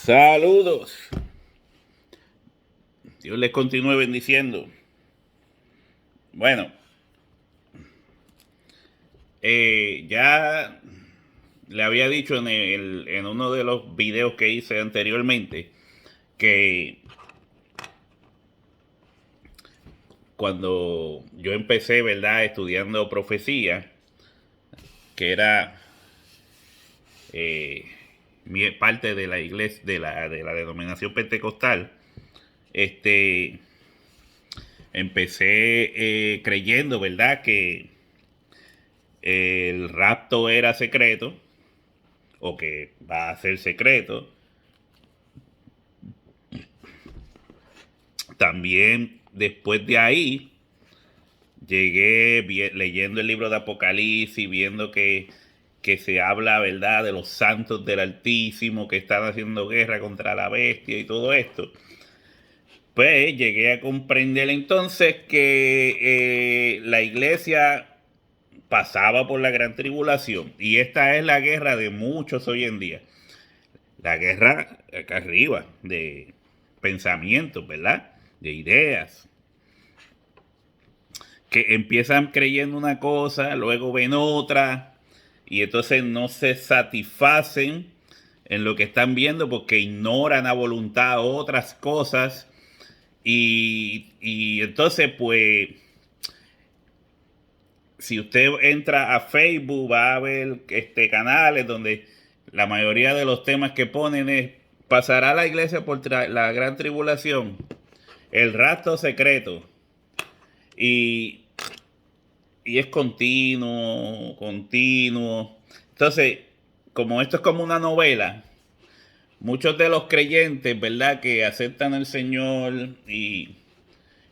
Saludos. Dios les continúe bendiciendo. Bueno, ya le había dicho en uno de los videos que hice anteriormente que cuando yo empecé, ¿verdad?, estudiando profecía, que era parte de la iglesia, de la denominación pentecostal, este, empecé creyendo, ¿verdad?, que el rapto era secreto o que va a ser secreto. También después de ahí llegué leyendo el libro de Apocalipsis, viendo que se habla, ¿verdad?, de los santos del Altísimo que están haciendo guerra contra la bestia y todo esto. Pues llegué a comprender entonces que la iglesia pasaba por la gran tribulación y esta es la guerra de muchos hoy en día. La guerra acá arriba de pensamientos, ¿verdad? De ideas. Que empiezan creyendo una cosa, luego ven otra, y entonces no se satisfacen en lo que están viendo porque ignoran a voluntad otras cosas. Y entonces, pues, si usted entra a Facebook, va a ver canales donde la mayoría de los temas que ponen es: ¿pasará la iglesia por la gran tribulación? El rapto secreto. Y, y es continuo, continuo. Entonces, como esto es como una novela, muchos de los creyentes, ¿verdad?, que aceptan al Señor y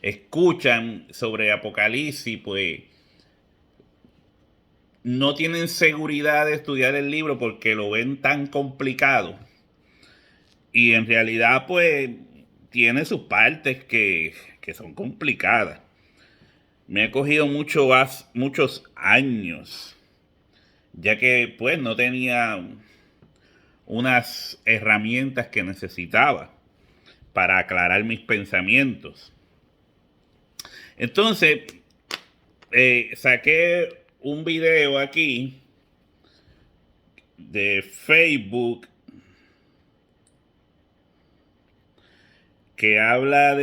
escuchan sobre Apocalipsis, pues no tienen seguridad de estudiar el libro porque lo ven tan complicado. Y en realidad, pues, tiene sus partes que son complicadas. Me ha cogido muchos años, ya que pues no tenía unas herramientas que necesitaba para aclarar mis pensamientos. Entonces, saqué un video aquí de Facebook que habla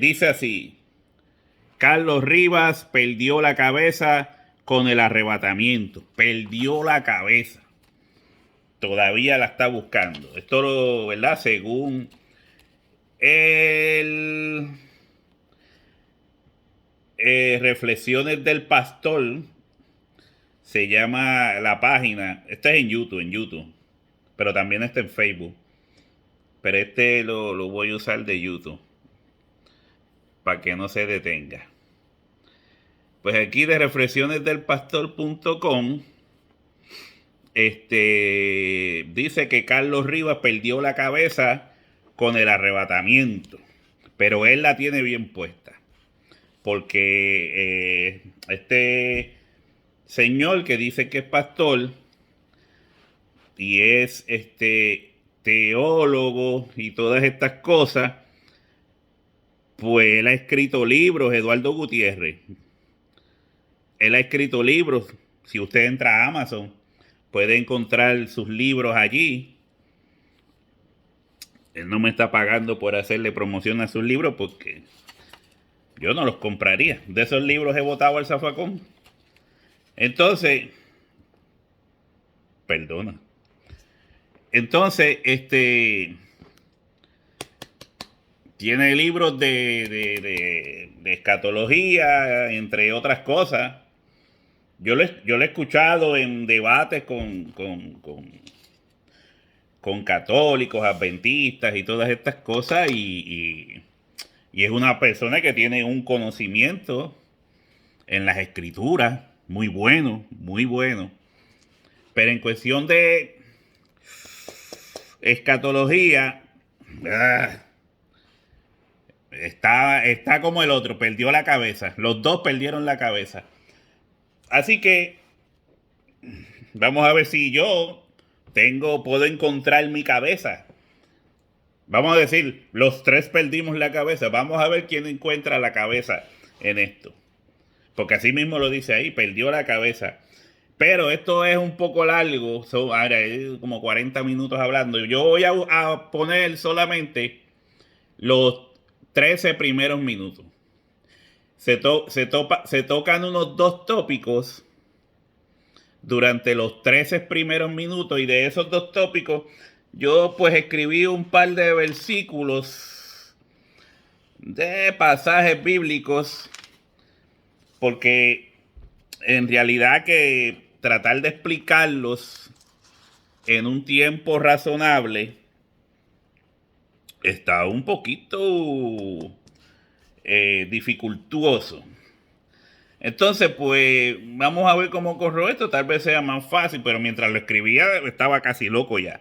dice así: Carlos Rivas perdió la cabeza con el arrebatamiento. Perdió la cabeza. Todavía la está buscando. Esto, ¿verdad?, según el Reflexiones del Pastor, se llama la página. Esta es en YouTube, pero también está en Facebook. Pero lo voy a usar de YouTube para que no se detenga. Pues aquí de reflexionesdelpastor.com dice que Carlos Rivas perdió la cabeza con el arrebatamiento, pero él la tiene bien puesta, porque este señor que dice que es pastor y es teólogo y todas estas cosas, pues él ha escrito libros. Eduardo Gutiérrez, él ha escrito libros. Si usted entra a Amazon, puede encontrar sus libros allí. Él no me está pagando por hacerle promoción a sus libros porque yo no los compraría. De esos libros he botado al zafacón. Entonces, perdona. Entonces, tiene libros de escatología, entre otras cosas. Yo lo he escuchado en debates con católicos, adventistas y todas estas cosas, y es una persona que tiene un conocimiento en las escrituras muy bueno, muy bueno. Pero en cuestión de escatología, está como el otro, perdió la cabeza. Los dos perdieron la cabeza. Así que vamos a ver si yo puedo encontrar mi cabeza. Vamos a decir, los tres perdimos la cabeza. Vamos a ver quién encuentra la cabeza en esto. Porque así mismo lo dice ahí, perdió la cabeza. Pero esto es un poco largo, ahora es como 40 minutos hablando. Yo voy a poner solamente los 13 primeros minutos. Se tocan unos dos tópicos durante los 13 primeros minutos, y de esos dos tópicos yo pues escribí un par de versículos de pasajes bíblicos, porque en realidad que tratar de explicarlos en un tiempo razonable está un poquito dificultuoso. Entonces, pues, vamos a ver cómo corro esto. Tal vez sea más fácil, pero mientras lo escribía estaba casi loco ya.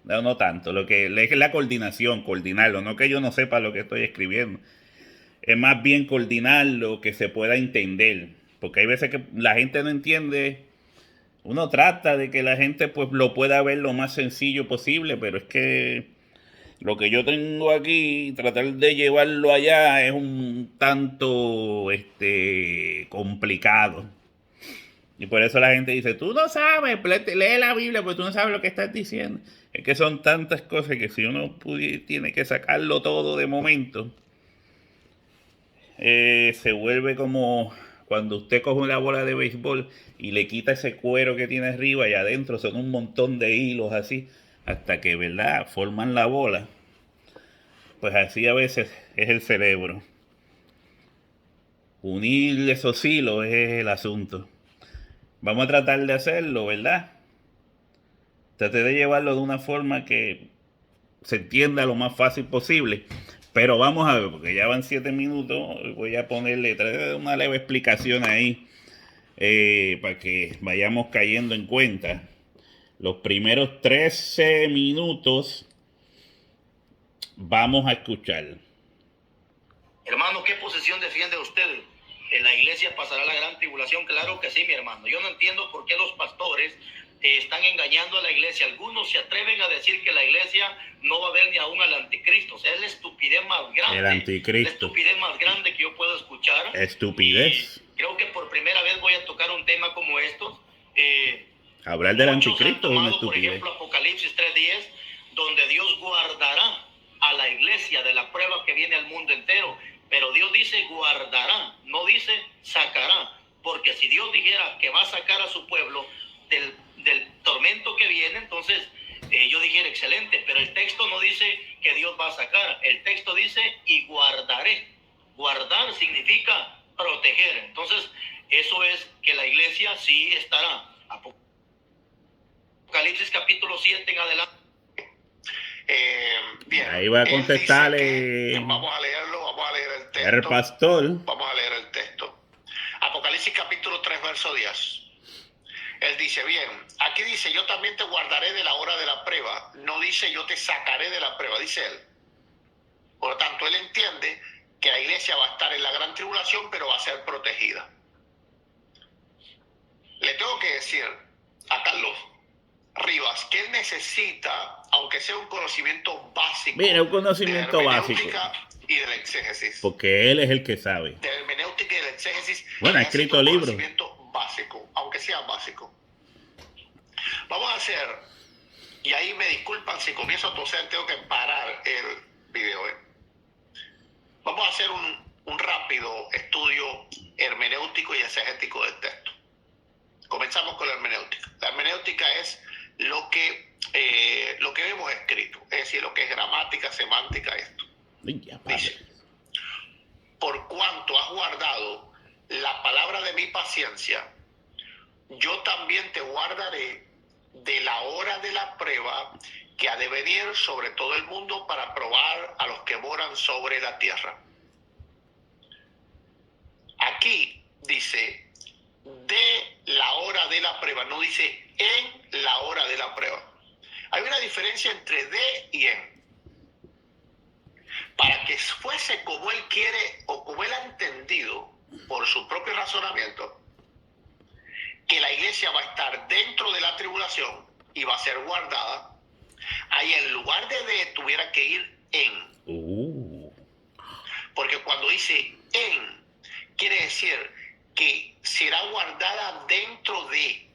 No tanto. Lo que es la coordinación, coordinarlo. No que yo no sepa lo que estoy escribiendo. Es más bien coordinarlo, que se pueda entender. Porque hay veces que la gente no entiende. Uno trata de que la gente pues lo pueda ver lo más sencillo posible, pero es que lo que yo tengo aquí, tratar de llevarlo allá es un tanto complicado. Y por eso la gente dice, tú no sabes, lee la Biblia, porque tú no sabes lo que estás diciendo. Es que son tantas cosas que si uno tiene que sacarlo todo de momento, se vuelve como cuando usted coge una bola de béisbol y le quita ese cuero que tiene arriba, y adentro son un montón de hilos así, hasta que, ¿verdad?, forman la bola. Pues así a veces es el cerebro. Unir esos hilos es el asunto. Vamos a tratar de hacerlo, ¿verdad? Traté de llevarlo de una forma que se entienda lo más fácil posible. Pero vamos a ver, porque ya van 7 minutos. Voy a ponerle una leve explicación ahí, para que vayamos cayendo en cuenta. Los primeros 13 minutos vamos a escuchar. Hermano, ¿qué posición defiende usted? ¿En la iglesia pasará la gran tribulación? Claro que sí, mi hermano. Yo no entiendo por qué los pastores están engañando a la iglesia. Algunos se atreven a decir que la iglesia no va a ver ni aún al anticristo. O sea, es la estupidez más grande. El anticristo. La estupidez más grande que yo puedo escuchar. Estupidez. Y creo que por primera vez voy a tocar un tema como estos. Hablar del anticristo es una por estupidez. ejemplo, Apocalipsis 3:10, donde Dios guardará a la iglesia de la prueba que viene al mundo entero. Pero Dios dice guardará, no dice sacará. Porque si Dios dijera que va a sacar a su pueblo del tormento que viene, entonces yo dijera excelente. Pero el texto no dice que Dios va a sacar. El texto dice y guardaré. Guardar significa proteger. Entonces eso es que la iglesia sí estará. Apocalipsis capítulo 7 en adelante. Bien, ahí va a contestarle. Vamos a leerlo, vamos a leer el texto. El pastor. Vamos a leer el texto. Apocalipsis capítulo 3, verso 10. Él dice, bien, aquí dice, yo también te guardaré de la hora de la prueba. No dice, yo te sacaré de la prueba, dice él. Por lo tanto, él entiende que la iglesia va a estar en la gran tribulación, pero va a ser protegida. Le tengo que decir a Carlos Rivas que él necesita, aunque sea un conocimiento básico. Mira, un conocimiento de básico. Y del exégesis. Porque él es el que sabe. De la hermenéutica y del exégesis. Bueno, ha escrito libros. Un conocimiento básico, aunque sea básico. Vamos a hacer, y ahí me disculpan si comienzo a toser, tengo que parar el video. Vamos a hacer un rápido estudio hermenéutico y exegético del texto. Comenzamos con la hermenéutica. La hermenéutica es lo que vemos escrito, es decir, lo que es gramática, semántica, esto. Dice, por cuanto has guardado la palabra de mi paciencia, yo también te guardaré de la hora de la prueba que ha de venir sobre todo el mundo para probar a los que moran sobre la tierra. Aquí dice de la hora de la prueba, no dice en la hora de la prueba. Hay una diferencia entre de y en. Para que fuese como él quiere o como él ha entendido por su propio razonamiento, que la iglesia va a estar dentro de la tribulación, y va a ser guardada, ahí en lugar de tuviera que ir en. Porque cuando dice en, quiere decir que será guardada dentro de.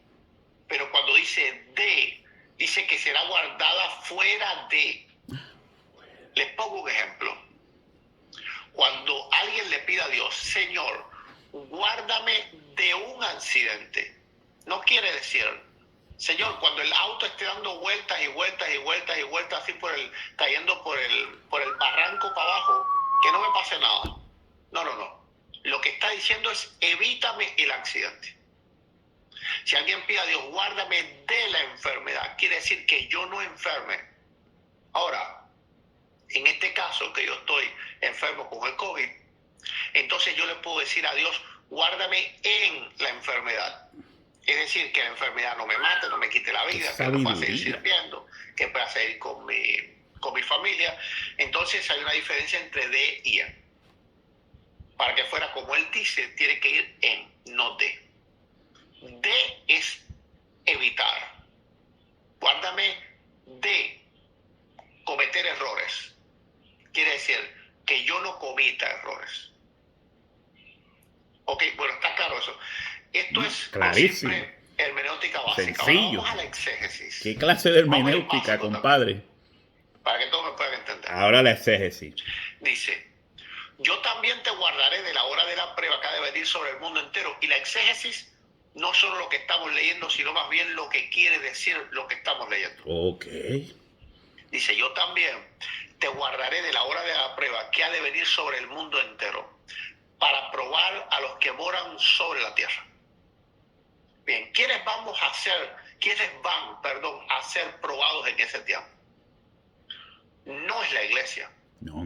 Pero cuando dice de, dice que será guardada fuera de. Les pongo un ejemplo. Cuando alguien le pida a Dios, Señor, guárdame de un accidente, no quiere decir, Señor, cuando el auto esté dando vueltas y vueltas y vueltas y vueltas así cayendo por el barranco para abajo, que no me pase nada. No. Lo que está diciendo es, evítame el accidente. Si alguien pide a Dios, guárdame de la enfermedad, quiere decir que yo no enferme. Ahora, en este caso que yo estoy enfermo con el COVID, entonces yo le puedo decir a Dios, guárdame en la enfermedad. Es decir, que la enfermedad no me mate, no me quite la vida, que me pueda seguir sirviendo, que pueda seguir con mi familia. Entonces hay una diferencia entre de y en. Para que fuera como él dice, tiene que ir en, no de. De es evitar. Guárdame de cometer errores. Quiere decir que yo no cometa errores. Ok, bueno, está claro eso. Esto es clarísimo. Siempre hermenéutica básica. Sencillo. Ahora vamos a la exégesis. ¿Qué clase de hermenéutica, compadre? También, para que todos me puedan entender. Ahora la exégesis. Dice, yo también te guardaré de la hora de la prueba que ha de venir sobre el mundo entero. Y la exégesis no solo lo que estamos leyendo, sino más bien lo que quiere decir lo que estamos leyendo. Ok. Dice, yo también te guardaré de la hora de la prueba que ha de venir sobre el mundo entero, para probar a los que moran sobre la tierra. Bien, ¿quiénes van a ser probados en ese tiempo? No es la iglesia. No.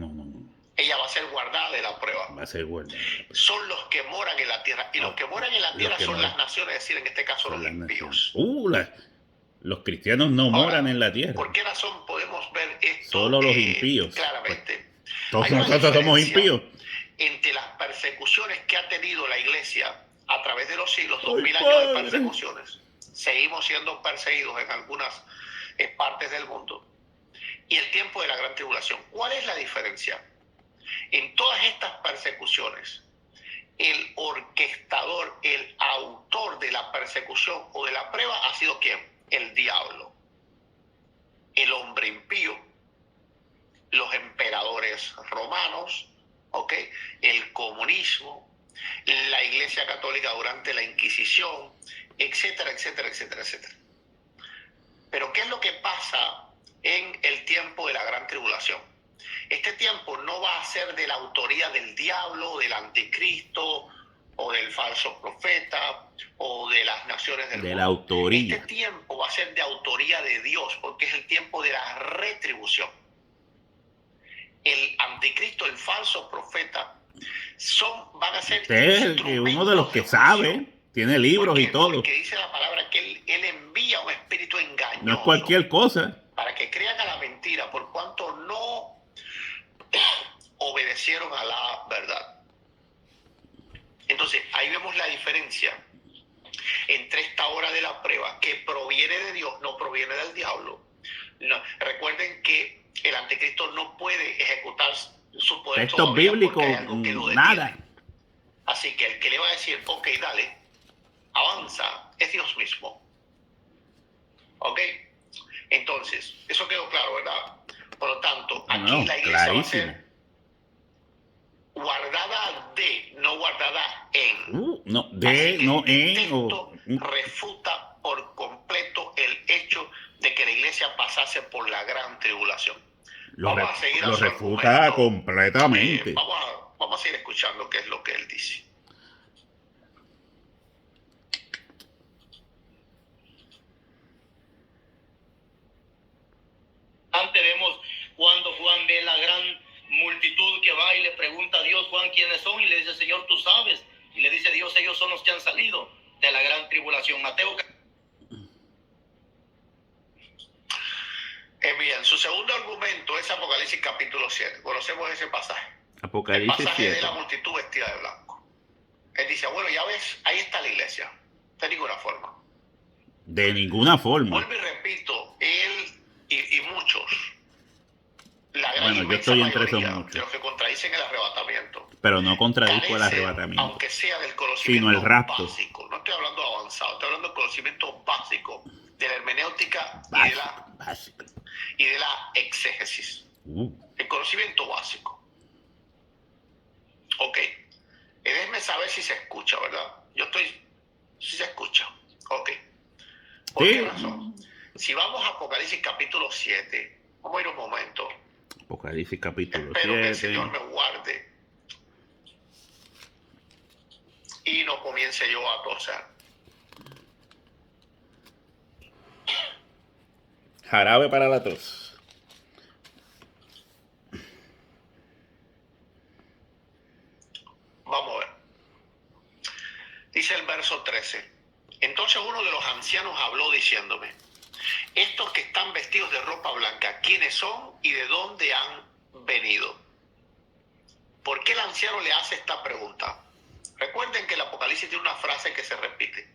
Ella va a ser guardada de la prueba. Va a ser guardada. Son los que moran en la tierra. Y los que moran en la tierra son las naciones, es decir, en este caso los impíos. Los cristianos no moran en la tierra. ¿Por qué razón podemos ver esto? Solo los impíos. Claramente. Todos nosotros somos impíos. Entre las persecuciones que ha tenido la iglesia a través de los siglos, 2000 años de persecuciones, seguimos siendo perseguidos en algunas partes del mundo, y el tiempo de la gran tribulación. ¿Cuál es la diferencia? En todas estas persecuciones, el orquestador, el autor de la persecución o de la prueba ha sido ¿quién? El diablo, el hombre impío, los emperadores romanos, ¿okay? El comunismo, la Iglesia Católica durante la Inquisición, etcétera, etcétera, etcétera, etcétera. Pero ¿qué es lo que pasa en el tiempo de la gran tribulación? Este tiempo no va a ser de la autoría del diablo, del anticristo, o del falso profeta, o de las naciones del mundo. De la autoría. Este tiempo va a ser de autoría de Dios, porque es el tiempo de la retribución. El anticristo, el falso profeta, van a ser uno de los que sabe, tiene libros y todo. Porque dice la palabra que él envía un espíritu engañoso. No es cualquier cosa. Para que crean a la mentira, por cuanto no obedecieron a la verdad. Entonces, ahí vemos la diferencia entre esta hora de la prueba, que proviene de Dios, no proviene del diablo. No, recuerden que el anticristo no puede ejecutar su poder. Textos bíblicos, nada. Así que el que le va a decir, ok, dale, avanza, es Dios mismo. Ok, entonces, eso quedó claro, ¿verdad? Por lo tanto, aquí la iglesia va a ser guardada de, no guardada en. No, de, no en. Esto refuta por completo el hecho de que la iglesia pasase por la gran tribulación. Lo refuta completamente. Vamos a seguir escuchando qué es lo que él dice. Antes vemos cuando Juan ve la gran multitud que va y le pregunta a Dios, Juan, ¿quiénes son? Y le dice, Señor, tú sabes. Y le dice Dios, ellos son los que han salido de la gran tribulación. Mateo. Bien, su segundo argumento es Apocalipsis capítulo 7. Conocemos ese pasaje. Apocalipsis el pasaje 7. de la multitud vestida de blanco. Él dice, bueno, ya ves, ahí está la iglesia. De ninguna forma. De ninguna forma. Vuelvo y repito, Bueno, yo estoy entre esos de muchos. los que contradicen el arrebatamiento. Pero no contradijo el Carecen, arrebatamiento, aunque sea del conocimiento sino el rapto. básico. No estoy hablando avanzado, estoy hablando del conocimiento básico de la hermenéutica Básico. y de la exégesis. El conocimiento básico. Ok. Déjenme saber si se escucha, ¿verdad? Si se escucha. Ok. ¿Por qué razón? Si vamos a Apocalipsis capítulo 7, vamos a ir un momento. Apocalipsis capítulo Espero que el 7. Señor me guarde y no comience yo a toser. Jarabe para la tos. Vamos a ver. Dice el verso 13. Entonces uno de los ancianos habló diciéndome: estos que están vestidos de ropa blanca, ¿quiénes son y de dónde han venido? ¿Por qué el anciano le hace esta pregunta? Recuerden que el Apocalipsis tiene una frase que se repite: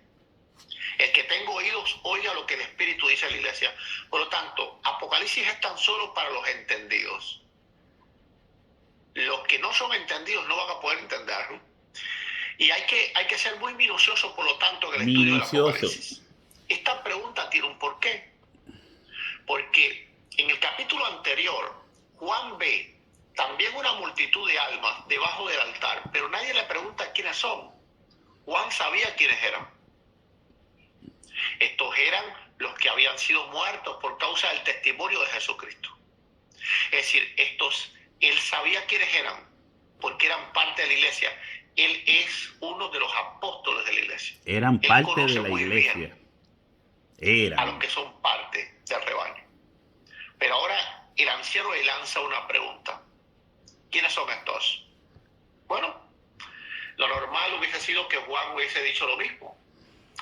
el que tenga oídos, oiga lo que el Espíritu dice a la iglesia. Por lo tanto, Apocalipsis es tan solo para los entendidos. Los que no son entendidos no van a poder entenderlo. Y hay que ser muy minucioso, por lo tanto, en el estudio del Apocalipsis. Esta pregunta tiene un porqué. Porque en el capítulo anterior, Juan ve también una multitud de almas debajo del altar, pero nadie le pregunta quiénes son. Juan sabía quiénes eran. Estos eran los que habían sido muertos por causa del testimonio de Jesucristo. Es decir, él sabía quiénes eran, porque eran parte de la iglesia. Él es uno de los apóstoles de la iglesia. Eran parte de la iglesia. A los que son parte del rebaño. Pero ahora el anciano le lanza una pregunta: ¿quiénes son estos? Bueno, lo normal hubiese sido que Juan hubiese dicho lo mismo.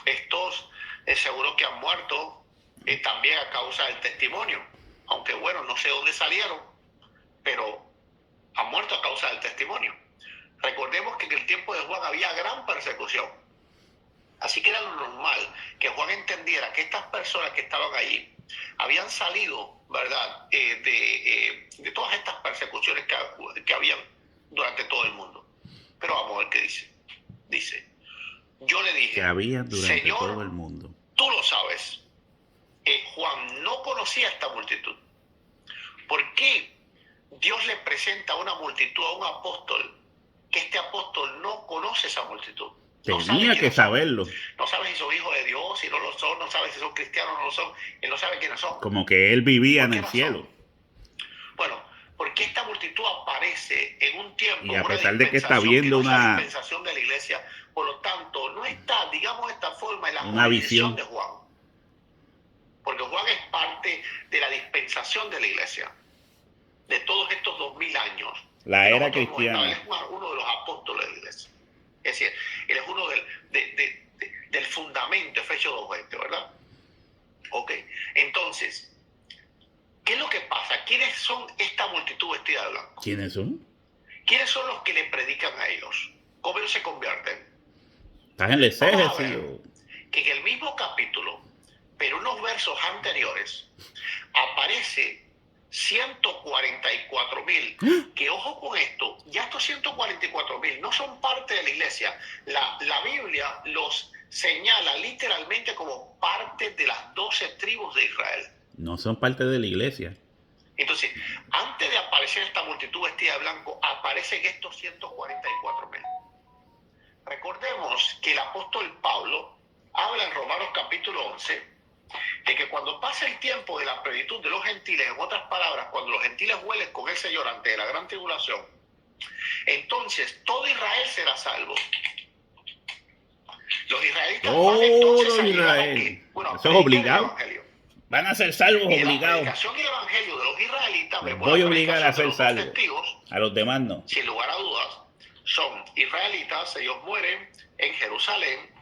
Estos seguro que han muerto también a causa del testimonio. Aunque bueno, no sé dónde salieron, pero han muerto a causa del testimonio. Recordemos que en el tiempo de Juan había gran persecución. Así que era lo normal que Juan entendiera que estas personas que estaban allí habían salido, ¿verdad?, de todas estas persecuciones que habían durante todo el mundo. Pero vamos a ver qué dice. Dice: yo le dije, que había durante Señor, todo el mundo. Tú lo sabes. Juan no conocía a esta multitud. ¿Por qué Dios le presenta a una multitud a un apóstol que este apóstol no conoce esa multitud? Tenía que saberlo. No sabe si son hijos de Dios, si no lo son, no sabe si son cristianos o no lo son. Él no sabe quiénes son. Como que él vivía en el cielo. Bueno, porque esta multitud aparece en un tiempo, y a pesar de que está viendo una dispensación de la iglesia, por lo tanto, no está, digamos de esta forma, en la una visión de Juan. Porque Juan es parte de la dispensación de la iglesia, de todos estos 2000 años. La era cristiana. Él es uno de los apóstoles de la iglesia. Es decir, él es uno del fundamento, Efesios 2:20, ¿verdad? Ok, entonces, ¿qué es lo que pasa? ¿Quiénes son esta multitud vestida de blanco? ¿Quiénes son? ¿Quiénes son los que le predican a ellos? ¿Cómo ellos se convierten? ¿Estás en el exégesis? Que en el mismo capítulo, pero unos versos anteriores, aparece 144,000. Que ojo con esto, ya estos 144,000 no son parte de la iglesia. La Biblia los señala literalmente como parte de las 12 tribus de Israel. No son parte de la iglesia. Entonces, antes de aparecer esta multitud vestida de blanco, aparecen estos 144,000. Recordemos que el apóstol Pablo habla en Romanos capítulo 11 de que cuando pase el tiempo de la plenitud de los gentiles, en otras palabras, cuando los gentiles vuelen con el Señor ante la gran tribulación, entonces todo Israel será salvo. Los israelitas van entonces a llegar aquí. Bueno, eso es obligado. Van a ser salvos obligados. La predicación y el evangelio de los israelitas, voy a obligar a ser salvos. A los demás no. Sin lugar a dudas, son israelitas, ellos mueren en Jerusalén.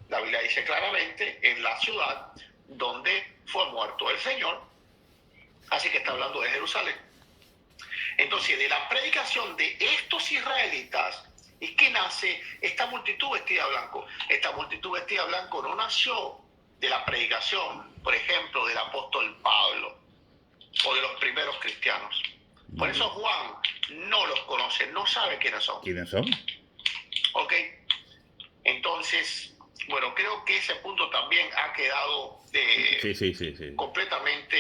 La Biblia dice claramente, en la ciudad donde fue muerto el Señor. Así que está hablando de Jerusalén. Entonces, de la predicación de estos israelitas es que nace esta multitud vestida de blanco. Esta multitud vestida de blanco no nació de la predicación, por ejemplo, del apóstol Pablo o de los primeros cristianos. Por eso Juan no los conoce, no sabe quiénes son. ¿Quiénes son? Ok. Entonces, bueno, creo que ese punto también ha quedado Sí. completamente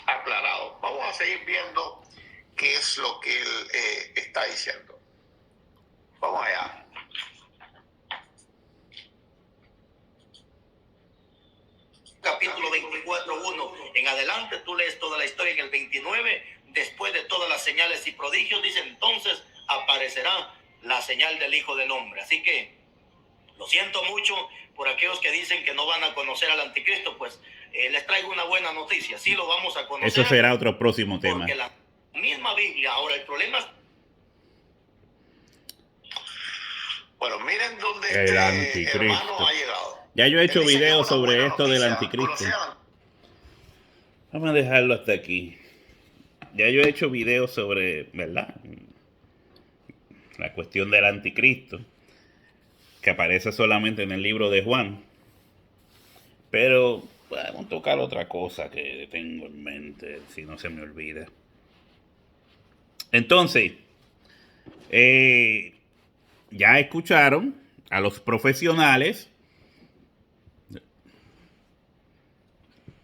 aclarado. Vamos a seguir viendo qué es lo que él está diciendo. Vamos allá. Capítulo 24:1 en adelante, tú lees toda la historia en el 29, después de todas las señales y prodigios, dice, entonces aparecerá la señal del Hijo del Hombre. Así que, lo siento mucho por aquellos que dicen que no van a conocer al anticristo, pues les traigo una buena noticia, sí lo vamos a conocer. Eso será otro próximo tema. Porque la misma Biblia, ahora el problema es... Bueno, miren dónde El este anticristo hermano ha llegado. Ya yo he hecho Él dice que videos es una sobre buena esto del noticia. anticristo. ¿Conocían? Vamos a dejarlo hasta aquí. Ya yo he hecho videos sobre, ¿verdad?, la cuestión del anticristo, que aparece solamente en el libro de Juan. Pero vamos a tocar otra cosa que tengo en mente, si no se me olvida. Entonces, ya escucharon a los profesionales.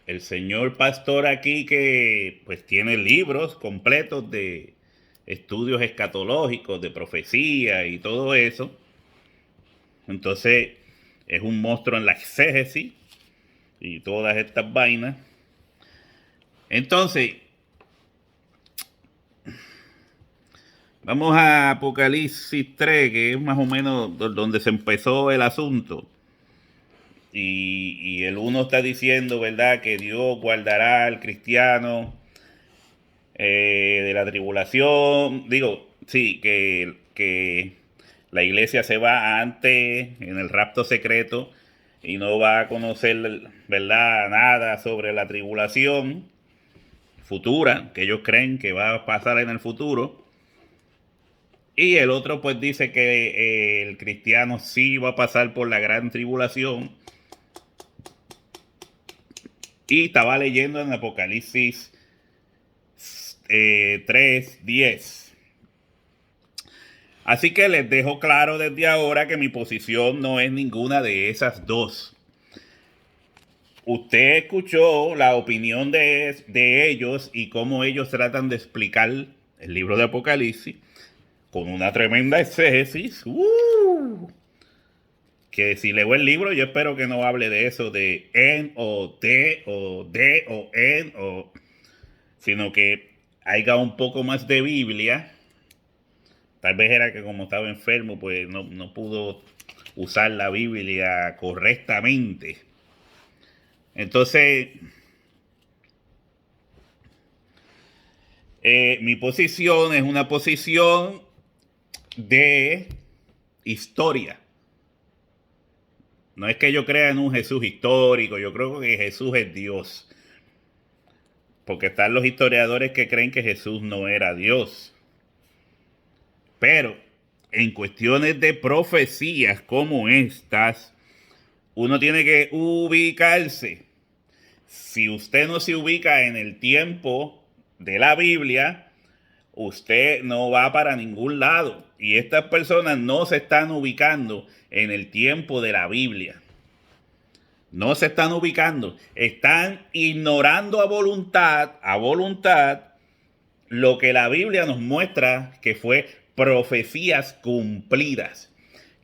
El señor pastor aquí, que pues tiene libros completos de estudios escatológicos, de profecía y todo eso. Entonces es un monstruo en la exégesis y todas estas vainas. Entonces, vamos a Apocalipsis 3, que es más o menos donde se empezó el asunto. Y el 1 está diciendo, ¿verdad?, que Dios guardará al cristiano de la tribulación. Digo, sí, que la iglesia se va antes en el rapto secreto y no va a conocer, ¿verdad?, nada sobre la tribulación futura, que ellos creen que va a pasar en el futuro. Y el otro pues dice que el cristiano sí va a pasar por la gran tribulación. Y estaba leyendo en Apocalipsis 3:10. Así que les dejo claro desde ahora que mi posición no es ninguna de esas dos. Usted escuchó la opinión de ellos y cómo ellos tratan de explicar el libro de Apocalipsis con una tremenda exégesis. Que si leo el libro, yo espero que no hable de eso de en o de o en, sino que haya un poco más de Biblia. Tal vez era que como estaba enfermo, pues no pudo usar la Biblia correctamente. Entonces, mi posición es una posición de historia. No es que yo crea en un Jesús histórico, yo creo que Jesús es Dios. Porque están los historiadores que creen que Jesús no era Dios. Pero en cuestiones de profecías como estas, uno tiene que ubicarse. Si usted no se ubica en el tiempo de la Biblia, usted no va para ningún lado. Y estas personas no se están ubicando en el tiempo de la Biblia. No se están ubicando. Están ignorando a voluntad, lo que la Biblia nos muestra que fue profecías cumplidas.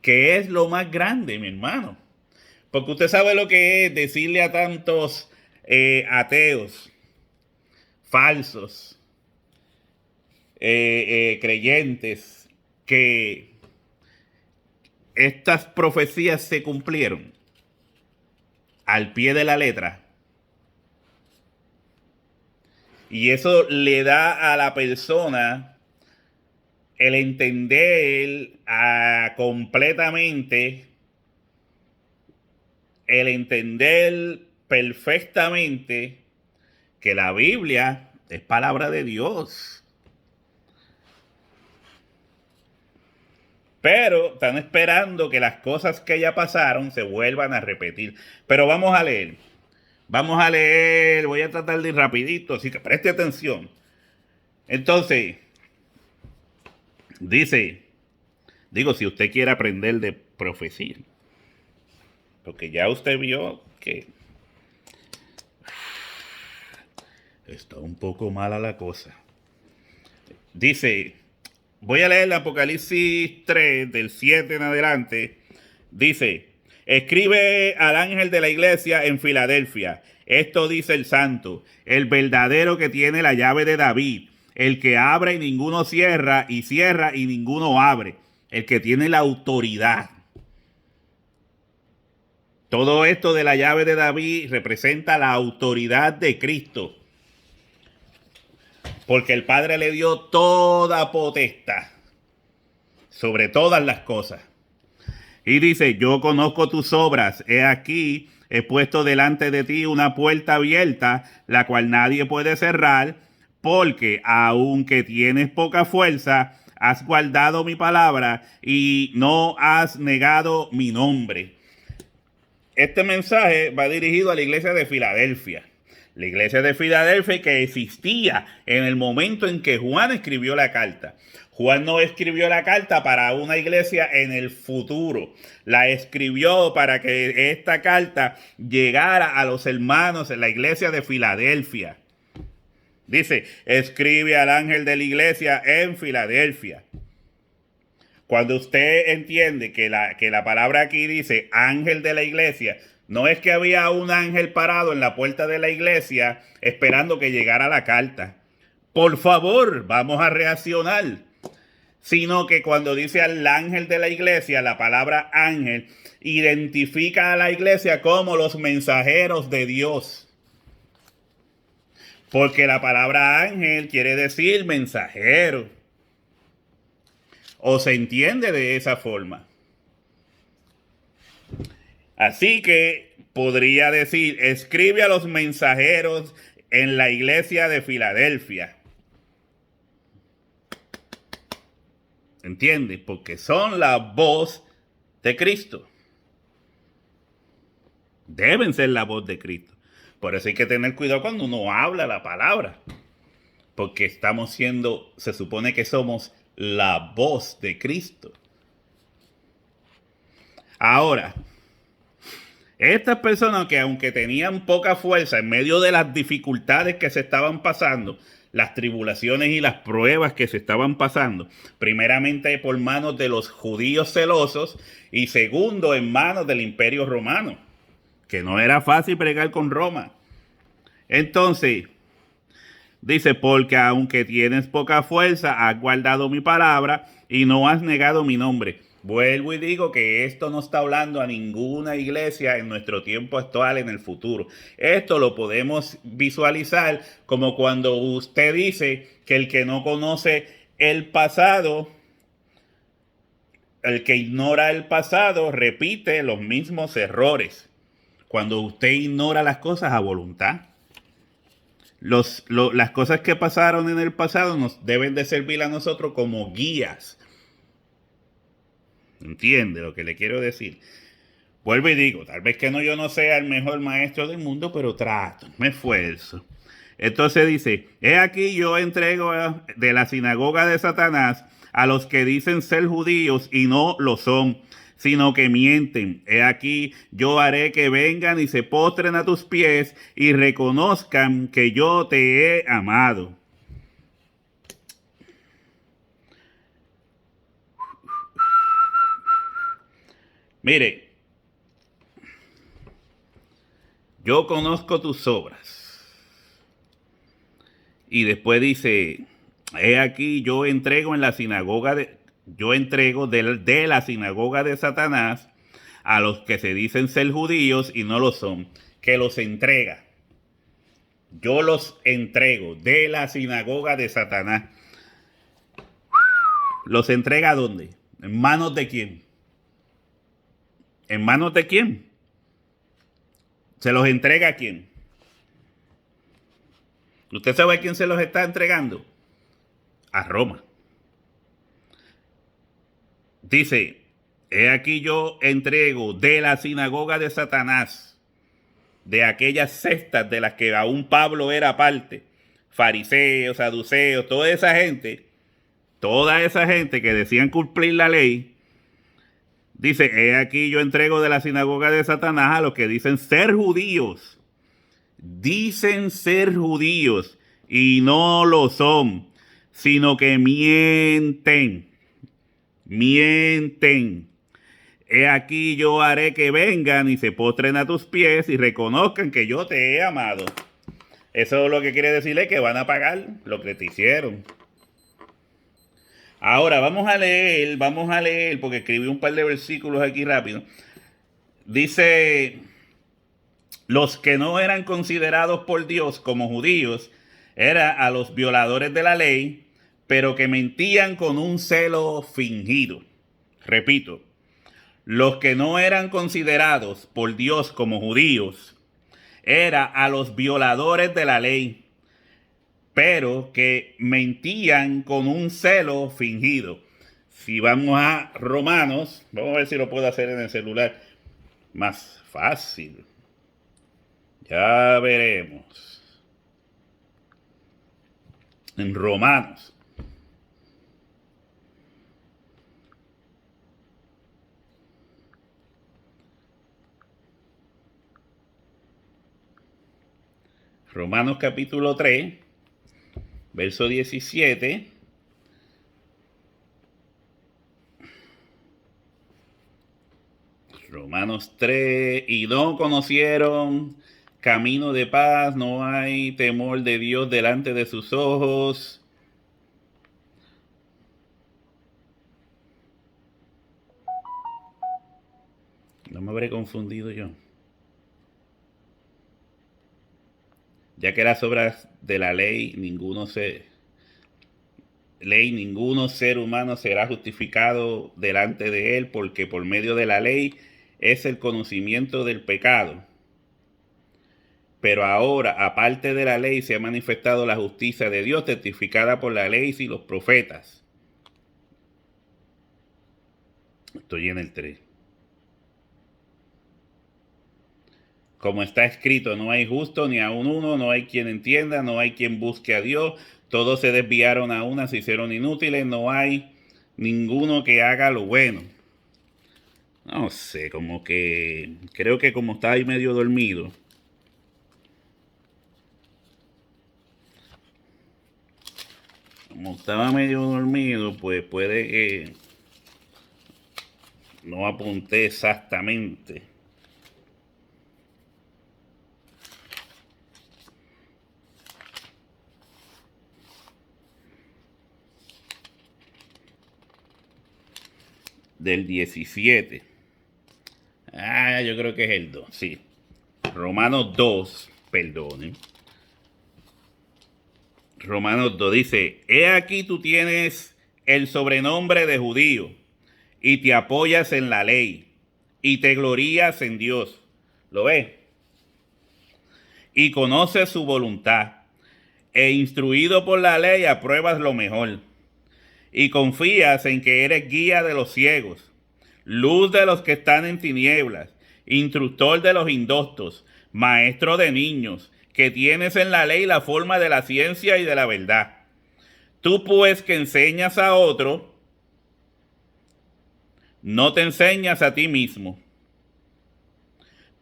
Que es lo más grande, mi hermano. Porque usted sabe lo que es decirle a tantos ateos, falsos, creyentes, que estas profecías se cumplieron al pie de la letra. Y eso le da a la persona el entender completamente, el entender perfectamente que la Biblia es palabra de Dios. Pero están esperando que las cosas que ya pasaron se vuelvan a repetir. Pero vamos a leer. Vamos a leer. Voy a tratar de ir rapidito, así que preste atención. Entonces, Dice, digo, si usted quiere aprender de profecía, porque ya usted vio que está un poco mala la cosa. Dice, voy a leer el Apocalipsis 3, del 7 en adelante. Dice, escribe al ángel de la iglesia en Filadelfia. Esto dice el santo, el verdadero que tiene la llave de David, el que abre y ninguno cierra, y cierra y ninguno abre, el que tiene la autoridad. Todo esto de la llave de David representa la autoridad de Cristo, porque el Padre le dio toda potestad sobre todas las cosas. Y dice, yo conozco tus obras, he aquí, he puesto delante de ti una puerta abierta, la cual nadie puede cerrar, porque aunque tienes poca fuerza, has guardado mi palabra y no has negado mi nombre. Este mensaje va dirigido a la iglesia de Filadelfia. La iglesia de Filadelfia que existía en el momento en que Juan escribió la carta. Juan no escribió la carta para una iglesia en el futuro. La escribió para que esta carta llegara a los hermanos en la iglesia de Filadelfia. Dice, escribe al ángel de la iglesia en Filadelfia. Cuando usted entiende que la palabra aquí dice ángel de la iglesia, no es que había un ángel parado en la puerta de la iglesia esperando que llegara la carta. Por favor, vamos a reaccionar. Sino que cuando dice al ángel de la iglesia, la palabra ángel identifica a la iglesia como los mensajeros de Dios. Porque la palabra ángel quiere decir mensajero. O se entiende de esa forma. Así que podría decir, escribe a los mensajeros en la iglesia de Filadelfia. ¿Entiende? Porque son la voz de Cristo. Deben ser la voz de Cristo. Por eso hay que tener cuidado cuando uno habla la palabra. Porque estamos siendo, se supone que somos la voz de Cristo. Ahora, estas personas que aunque tenían poca fuerza en medio de las dificultades que se estaban pasando, las tribulaciones y las pruebas que se estaban pasando, primeramente por manos de los judíos celosos y segundo en manos del Imperio Romano, que no era fácil bregar con Roma. Entonces, dice, porque aunque tienes poca fuerza, has guardado mi palabra y no has negado mi nombre. Vuelvo y digo que esto no está hablando a ninguna iglesia en nuestro tiempo actual, en el futuro. Esto lo podemos visualizar como cuando usted dice que el que no conoce el pasado, el que ignora el pasado, repite los mismos errores. Cuando usted ignora las cosas a voluntad. Las cosas que pasaron en el pasado nos deben de servir a nosotros como guías. ¿Entiende lo que le quiero decir? Vuelvo y digo, tal vez que yo no sea el mejor maestro del mundo, pero trato, me esfuerzo. Entonces dice, he aquí yo entrego de la sinagoga de Satanás a los que dicen ser judíos y no lo son, sino que mienten. He aquí yo haré que vengan y se postren a tus pies y reconozcan que yo te he amado. Mire, yo conozco tus obras. Y después dice, he aquí yo entrego en la sinagoga de la sinagoga de Satanás a los que se dicen ser judíos y no lo son, que los entrega. Yo los entrego de la sinagoga de Satanás. ¿Los entrega a dónde? ¿En manos de quién? ¿En manos de quién? ¿Se los entrega a quién? ¿Usted sabe a quién se los está entregando? A Roma. Dice, he aquí yo entrego de la sinagoga de Satanás, de aquellas sectas de las que aún Pablo era parte, fariseos, saduceos, toda esa gente, toda esa gente que decían cumplir la ley, dice, he aquí yo entrego de la sinagoga de Satanás a los que dicen ser judíos. Dicen ser judíos y no lo son, sino que mienten. Mienten. He aquí yo haré que vengan y se postren a tus pies y reconozcan que yo te he amado. Eso es lo que quiere decirle que van a pagar lo que te hicieron. Ahora vamos a leer, porque escribí un par de versículos aquí rápido. Dice, los que no eran considerados por Dios como judíos, era a los violadores de la ley, pero que mentían con un celo fingido. Repito, los que no eran considerados por Dios como judíos, era a los violadores de la ley, pero que mentían con un celo fingido. Si vamos a Romanos, vamos a ver si lo puedo hacer en el celular más fácil. Ya veremos. En Romanos. Romanos capítulo 3, verso 17. Romanos 3, y no conocieron camino de paz, no hay temor de Dios delante de sus ojos. No me habré confundido yo. Ya que las obras de la ley, ninguno ser humano será justificado delante de él, porque por medio de la ley es el conocimiento del pecado. Pero ahora, aparte de la ley, se ha manifestado la justicia de Dios, testificada por la ley y los profetas. Estoy en el 3. Como está escrito, no hay justo ni aun uno, no hay quien entienda, no hay quien busque a Dios. Todos se desviaron a una, se hicieron inútiles, no hay ninguno que haga lo bueno. No sé, como que creo que como está ahí medio dormido. Como estaba medio dormido, pues puede que no apunté exactamente. Del 17. Yo creo que es el 2, sí. Romanos 2, perdonen. Romanos 2 dice, he aquí tú tienes el sobrenombre de judío y te apoyas en la ley y te glorías en Dios. ¿Lo ves? Y conoces su voluntad e instruido por la ley apruebas lo mejor. Y confías en que eres guía de los ciegos, luz de los que están en tinieblas, instructor de los indoctos, maestro de niños, que tienes en la ley la forma de la ciencia y de la verdad. Tú pues que enseñas a otro, no te enseñas a ti mismo.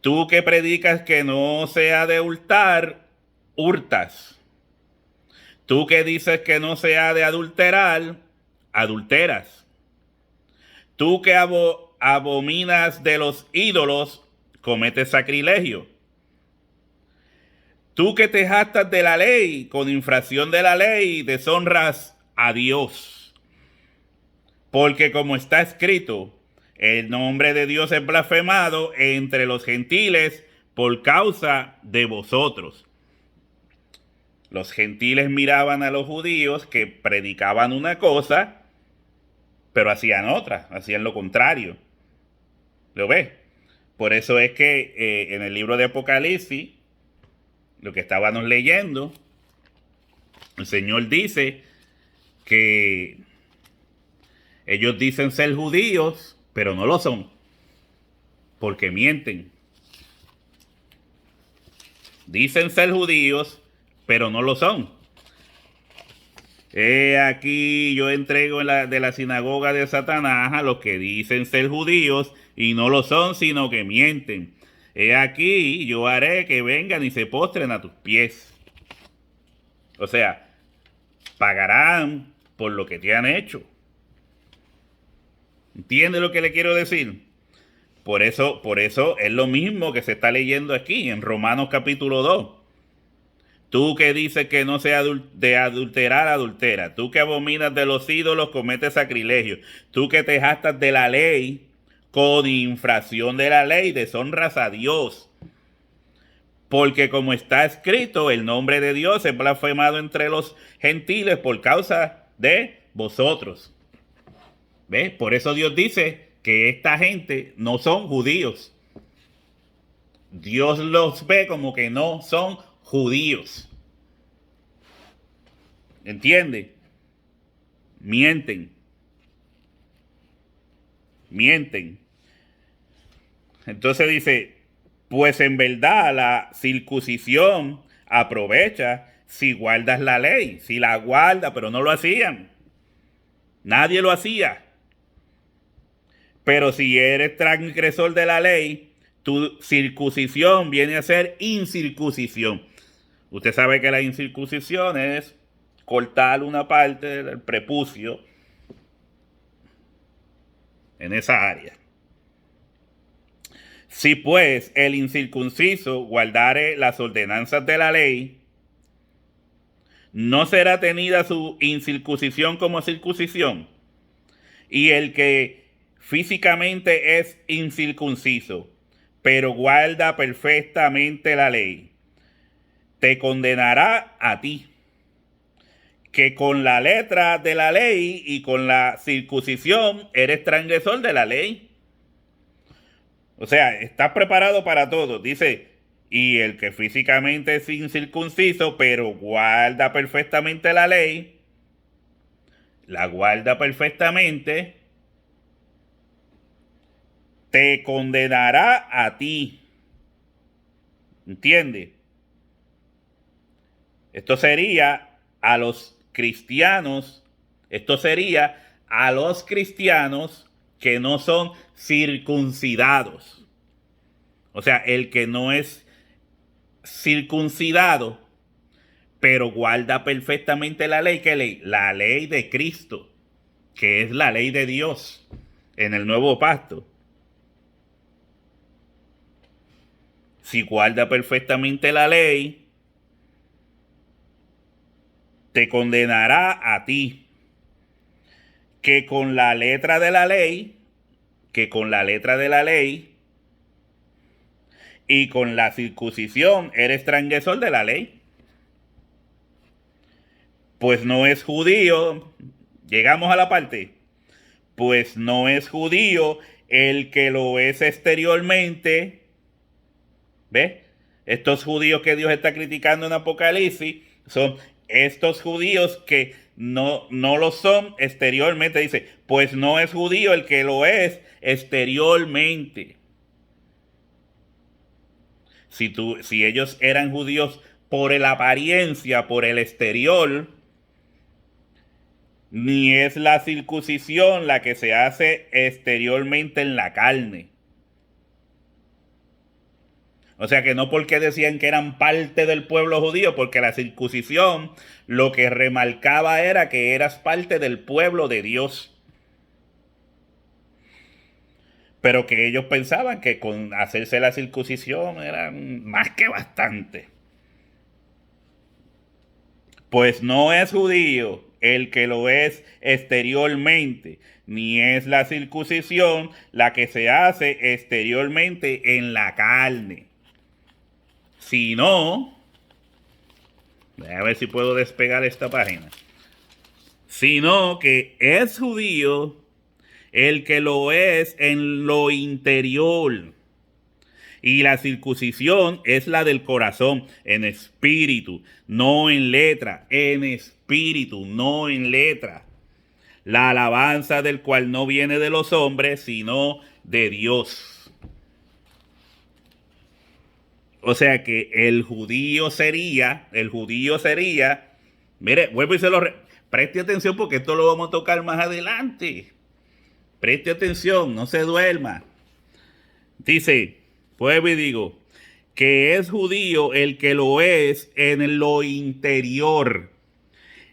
Tú que predicas que no se ha de hurtar, hurtas. Tú que dices que no se ha de adulterar, adulteras. Tú que abominas de los ídolos, cometes sacrilegio. Tú que te jactas de la ley, con infracción de la ley, deshonras a Dios. Porque como está escrito, el nombre de Dios es blasfemado entre los gentiles por causa de vosotros. Los gentiles miraban a los judíos que predicaban una cosa, pero hacían otra, hacían lo contrario. ¿Lo ves? Por eso es que en el libro de Apocalipsis, lo que estábamos leyendo, el Señor dice que ellos dicen ser judíos, pero no lo son, porque mienten. Dicen ser judíos, pero no lo son. Aquí yo entrego de la sinagoga de Satanás a los que dicen ser judíos y no lo son, sino que mienten. Aquí yo haré que vengan y se postren a tus pies. O sea, pagarán por lo que te han hecho. ¿Entiendes lo que le quiero decir? Por eso es lo mismo que se está leyendo aquí en Romanos capítulo 2. Tú que dices que no sea de adulterar, adultera. Tú que abominas de los ídolos, cometes sacrilegio. Tú que te jactas de la ley, con infracción de la ley, deshonras a Dios. Porque como está escrito, el nombre de Dios es blasfemado entre los gentiles por causa de vosotros. ¿Ves? Por eso Dios dice que esta gente no son judíos. Dios los ve como que no son judíos. ¿Entiende? Mienten. Entonces dice, pues en verdad la circuncisión aprovecha si guardas la ley. Si la guarda, pero no lo hacían. Nadie lo hacía. Pero si eres transgresor de la ley, tu circuncisión viene a ser incircuncisión. Usted sabe que la incircuncisión es cortar una parte del prepucio en esa área. Si pues el incircunciso guardare las ordenanzas de la ley, no será tenida su incircuncisión como circuncisión. Y el que físicamente es incircunciso, pero guarda perfectamente la ley, te condenará a ti, que con la letra de la ley y con la circuncisión eres transgresor de la ley. O sea, estás preparado para todo. Dice, y el que físicamente es incircunciso, pero guarda perfectamente la ley, la guarda perfectamente, te condenará a ti. ¿Entiendes? Esto sería a los cristianos, que no son circuncidados. O sea, el que no es circuncidado, pero guarda perfectamente la ley. ¿Qué ley? La ley de Cristo, que es la ley de Dios en el nuevo pacto. Si guarda perfectamente la ley, te condenará a ti, que con la letra de la ley, y con la circuncisión eres transgresor de la ley. Pues no es judío, llegamos a la parte, pues no es judío el que lo es exteriormente. ¿Ves? Estos judíos que Dios está criticando en Apocalipsis son estos judíos que no lo son exteriormente. Dice, pues no es judío el que lo es exteriormente. Si ellos eran judíos por la apariencia, por el exterior, ni es la circuncisión la que se hace exteriormente en la carne. O sea que no porque decían que eran parte del pueblo judío, porque la circuncisión lo que remarcaba era que eras parte del pueblo de Dios. Pero que ellos pensaban que con hacerse la circuncisión era más que bastante. Pues no es judío el que lo es exteriormente, ni es la circuncisión la que se hace exteriormente en la carne. Sino, a ver si puedo despegar esta página, sino que es judío el que lo es en lo interior. Y la circuncisión es la del corazón, en espíritu, no en letra, en espíritu, no en letra. La alabanza del cual no viene de los hombres, sino de Dios. O sea que el judío sería, mire, vuelvo y se lo Preste atención porque esto lo vamos a tocar más adelante. Preste atención, no se duerma. Dice, pues y digo, que es judío el que lo es en lo interior.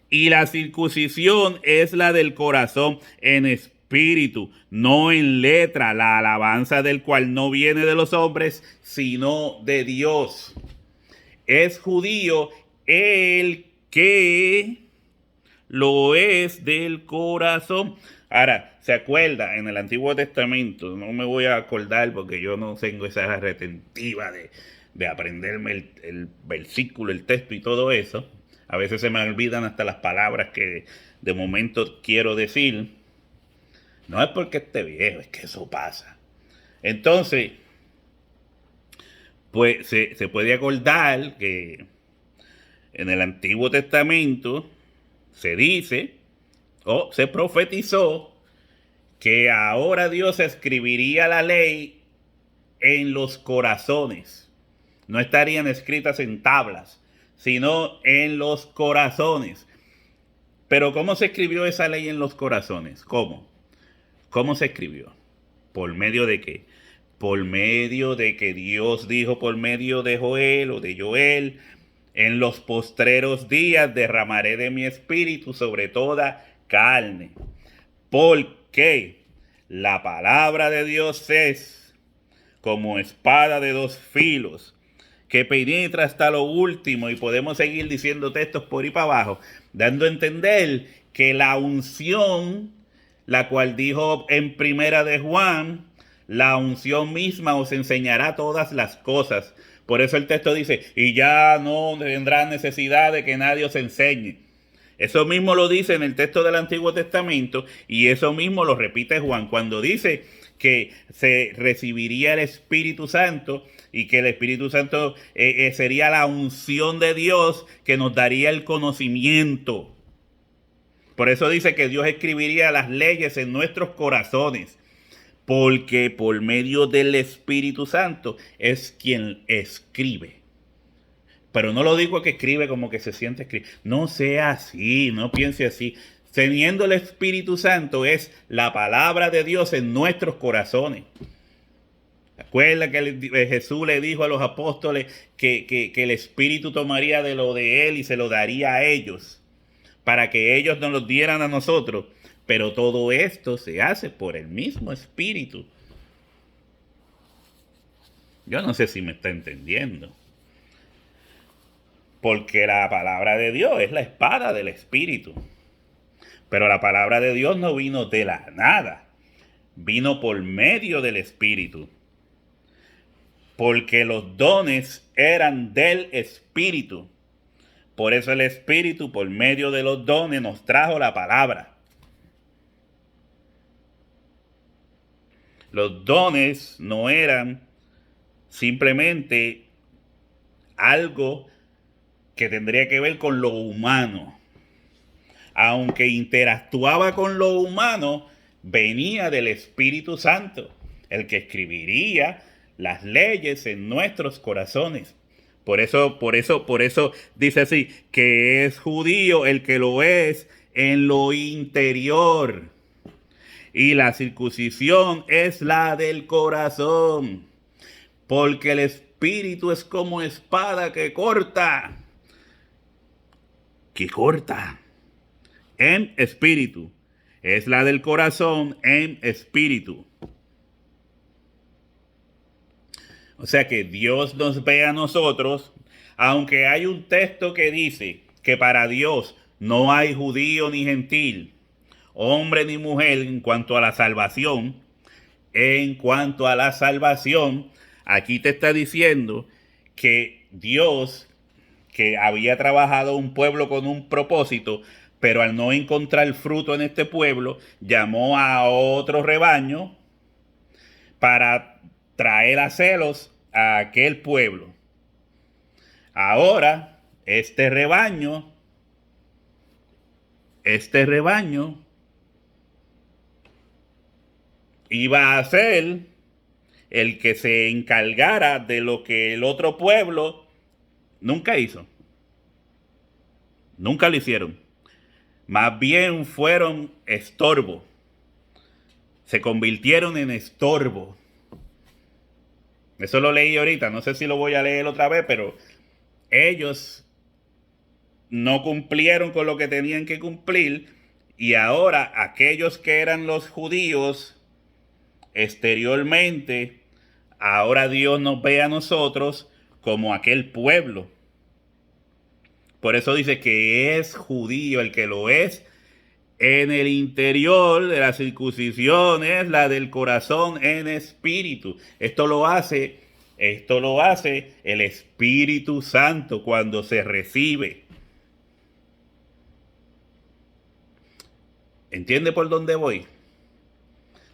Y la circuncisión es la del corazón en espíritu, no en letra, la alabanza del cual no viene de los hombres, sino de Dios. Es judío el que lo es del corazón. Ahora, ¿se acuerda? En el Antiguo Testamento, no me voy a acordar porque yo no tengo esa retentiva de aprenderme el versículo, el texto y todo eso. A veces se me olvidan hasta las palabras que de momento quiero decir. No es porque esté viejo, es que eso pasa. Entonces, pues se puede acordar que en el Antiguo Testamento se dice o se profetizó que ahora Dios escribiría la ley en los corazones. No estarían escritas en tablas, sino en los corazones. Pero ¿cómo se escribió esa ley en los corazones? ¿Cómo? ¿Cómo se escribió? ¿Por medio de qué? Por medio de que Dios dijo por medio de Joel o de Joel, en los postreros días derramaré de mi espíritu sobre toda carne. Porque la palabra de Dios es como espada de dos filos, que penetra hasta lo último, y podemos seguir diciendo textos por ahí para abajo, dando a entender que la unción, la cual dijo en primera de Juan, la unción misma os enseñará todas las cosas. Por eso el texto dice, y ya no tendrá necesidad de que nadie os enseñe. Eso mismo lo dice en el texto del Antiguo Testamento, y eso mismo lo repite Juan cuando dice que se recibiría el Espíritu Santo y que el Espíritu Santo sería la unción de Dios que nos daría el conocimiento. Por eso dice que Dios escribiría las leyes en nuestros corazones, porque por medio del Espíritu Santo es quien escribe. Pero no lo digo que escribe como que se siente escribir. No sea así, no piense así. Teniendo el Espíritu Santo es la palabra de Dios en nuestros corazones. Recuerda que Jesús le dijo a los apóstoles que el Espíritu tomaría de lo de él y se lo daría a ellos, para que ellos nos lo dieran a nosotros. Pero todo esto se hace por el mismo Espíritu. Yo no sé si me está entendiendo. Porque la palabra de Dios es la espada del Espíritu. Pero la palabra de Dios no vino de la nada. Vino por medio del Espíritu. Porque los dones eran del Espíritu. Por eso el Espíritu, por medio de los dones, nos trajo la palabra. Los dones no eran simplemente algo que tendría que ver con lo humano. Aunque interactuaba con lo humano, venía del Espíritu Santo, el que escribiría las leyes en nuestros corazones. Por eso dice así, que es judío el que lo es en lo interior. Y la circuncisión es la del corazón, porque el Espíritu es como espada que corta. En espíritu. Es la del corazón en espíritu. O sea que Dios nos ve a nosotros, aunque hay un texto que dice que para Dios no hay judío ni gentil, hombre ni mujer en cuanto a la salvación. En cuanto a la salvación, aquí te está diciendo que Dios, que había trabajado un pueblo con un propósito, pero al no encontrar fruto en este pueblo, llamó a otro rebaño para traer a celos a aquel pueblo. Ahora, este rebaño iba a ser el que se encargara de lo que el otro pueblo nunca hizo. Nunca lo hicieron. más bien fueron estorbo. Se convirtieron en estorbo. Eso lo leí ahorita, no sé si lo voy a leer otra vez, pero ellos no cumplieron con lo que tenían que cumplir, y ahora aquellos que eran los judíos exteriormente, ahora Dios nos ve a nosotros como aquel pueblo. Por eso dice que es judío el que lo es en el interior. De la circuncisión es la del corazón en espíritu. Esto lo hace el Espíritu Santo cuando se recibe. ¿Entiende por dónde voy?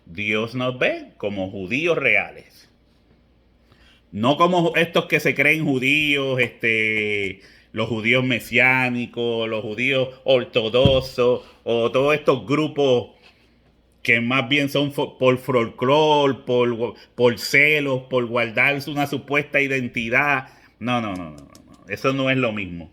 Dios nos ve como judíos reales. No como estos que se creen judíos, los judíos mesiánicos, los judíos ortodoxos, o todos estos grupos que más bien son por folclore, por celos, por guardarse una supuesta identidad. No. Eso no es lo mismo.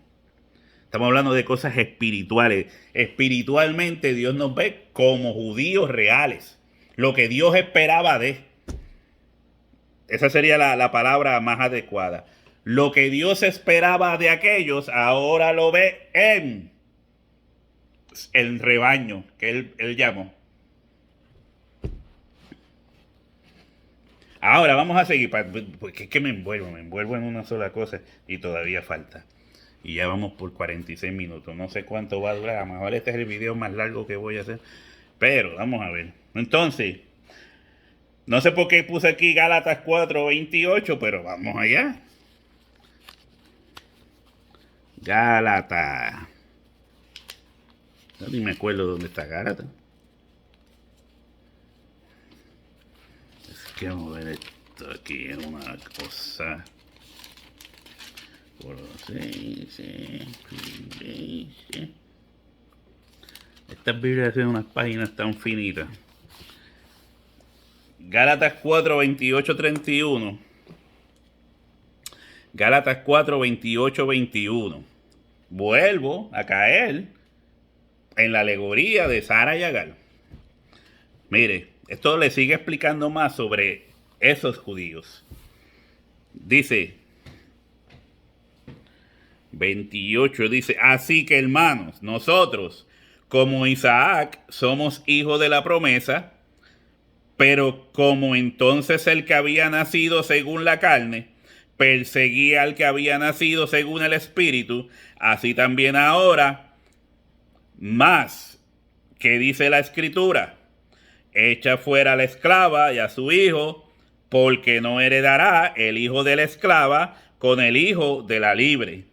Estamos hablando de cosas espirituales. Espiritualmente Dios nos ve como judíos reales. Lo que Dios esperaba de. Esa sería la palabra más adecuada. Lo que Dios esperaba de aquellos, ahora lo ve en el rebaño que él llamó. Ahora vamos a seguir, porque es que me envuelvo en una sola cosa y todavía falta. Y ya vamos por 46 minutos. No sé cuánto va a durar. A lo mejor este es el video más largo que voy a hacer. Pero vamos a ver. Entonces, no sé por qué puse aquí Gálatas 4:28, pero vamos allá. Gálatas. Yo ni me acuerdo dónde está Gálatas. Es que vamos a ver esto aquí. Es una cosa. Estas Biblias tienen unas páginas tan finitas. Gálatas 4:28-31. Gálatas 4:28-21. Vuelvo a caer en la alegoría de Sara y Agar. Mire, esto le sigue explicando más sobre esos judíos. Dice 28, dice: así que, hermanos, nosotros, como Isaac, somos hijos de la promesa, pero como entonces el que había nacido según la carne perseguía al que había nacido según el Espíritu, así también ahora, más que dice la Escritura: echa fuera a la esclava y a su hijo, porque no heredará el hijo de la esclava con el hijo de la libre.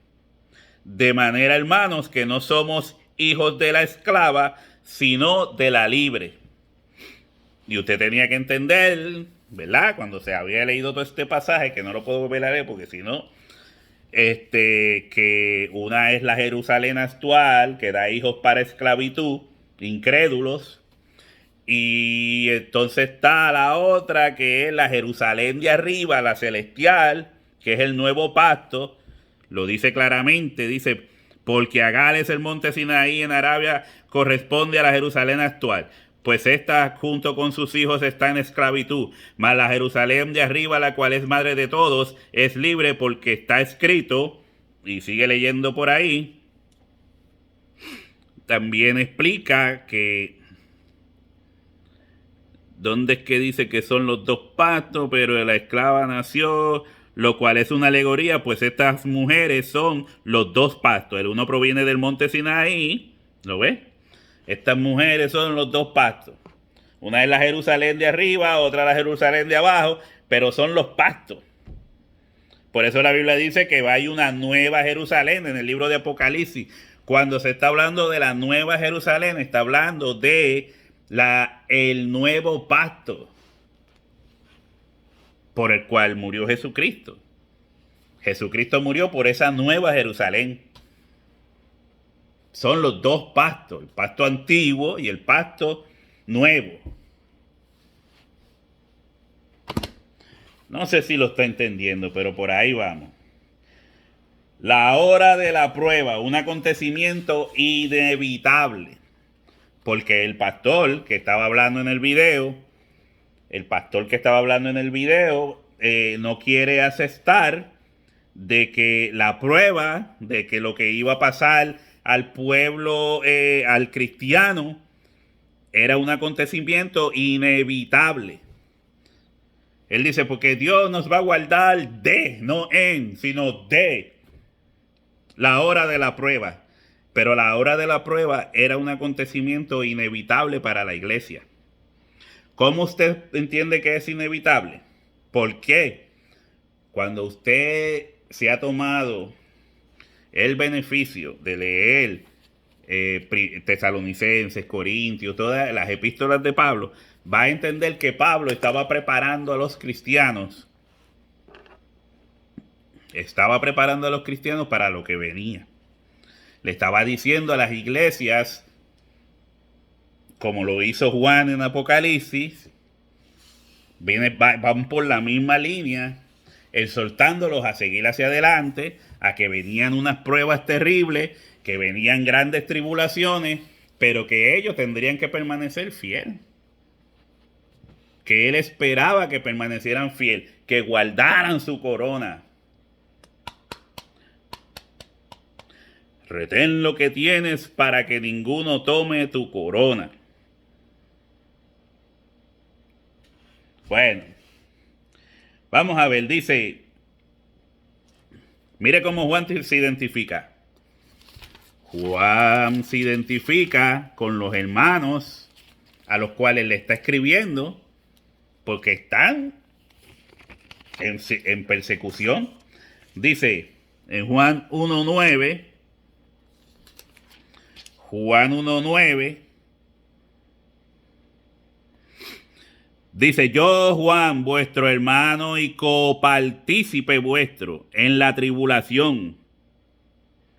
De manera, hermanos, que no somos hijos de la esclava, sino de la libre. Y usted tenía que entender, ¿verdad? Cuando se había leído todo este pasaje, que no lo puedo volver a leer porque si no, que una es la Jerusalén actual, que da hijos para esclavitud, incrédulos. Y entonces está la otra, que es la Jerusalén de arriba, la celestial, que es el nuevo pacto. Lo dice claramente, dice: porque Agar es el monte Sinaí en Arabia, corresponde a la Jerusalén actual, pues esta junto con sus hijos está en esclavitud, mas la Jerusalén de arriba, la cual es madre de todos, es libre, porque está escrito, y sigue leyendo por ahí, también explica que ¿dónde es que dice que son los dos pactos? Pero la esclava nació, lo cual es una alegoría, pues estas mujeres son los dos pactos. El uno proviene del monte Sinaí, ¿lo ves? Estas mujeres son los dos pactos. Una es la Jerusalén de arriba, otra la Jerusalén de abajo, pero son los pactos. Por eso la Biblia dice que va a ir una nueva Jerusalén en el libro de Apocalipsis. Cuando se está hablando de la nueva Jerusalén, está hablando de el nuevo pacto por el cual murió Jesucristo. Jesucristo murió por esa nueva Jerusalén. Son los dos pactos, el pacto antiguo y el pacto nuevo. No sé si lo está entendiendo, pero por ahí vamos. La hora de la prueba, un acontecimiento inevitable. Porque el pastor que estaba hablando en el video, no quiere aceptar de que la prueba, de que lo que iba a pasar al pueblo, al cristiano, era un acontecimiento inevitable. Él dice, porque Dios nos va a guardar de, no en, sino de la hora de la prueba. Pero la hora de la prueba era un acontecimiento inevitable para la iglesia. ¿Cómo usted entiende que es inevitable? ¿Por qué? Cuando usted se ha tomado el beneficio de leer Tesalonicenses, Corintios, todas las epístolas de Pablo, va a entender que Pablo estaba preparando a los cristianos. Estaba preparando a los cristianos para lo que venía. Le estaba diciendo a las iglesias, como lo hizo Juan en Apocalipsis, van por la misma línea, exhortándolos a seguir hacia adelante, a que venían unas pruebas terribles, que venían grandes tribulaciones, pero que ellos tendrían que permanecer fieles. Que él esperaba que permanecieran fieles, que guardaran su corona. Retén lo que tienes para que ninguno tome tu corona. Bueno, vamos a ver, dice, mire cómo Juan se identifica. Juan se identifica con los hermanos a los cuales le está escribiendo porque están en persecución. Dice en Juan 1.9, dice, yo Juan, vuestro hermano y copartícipe vuestro en la tribulación.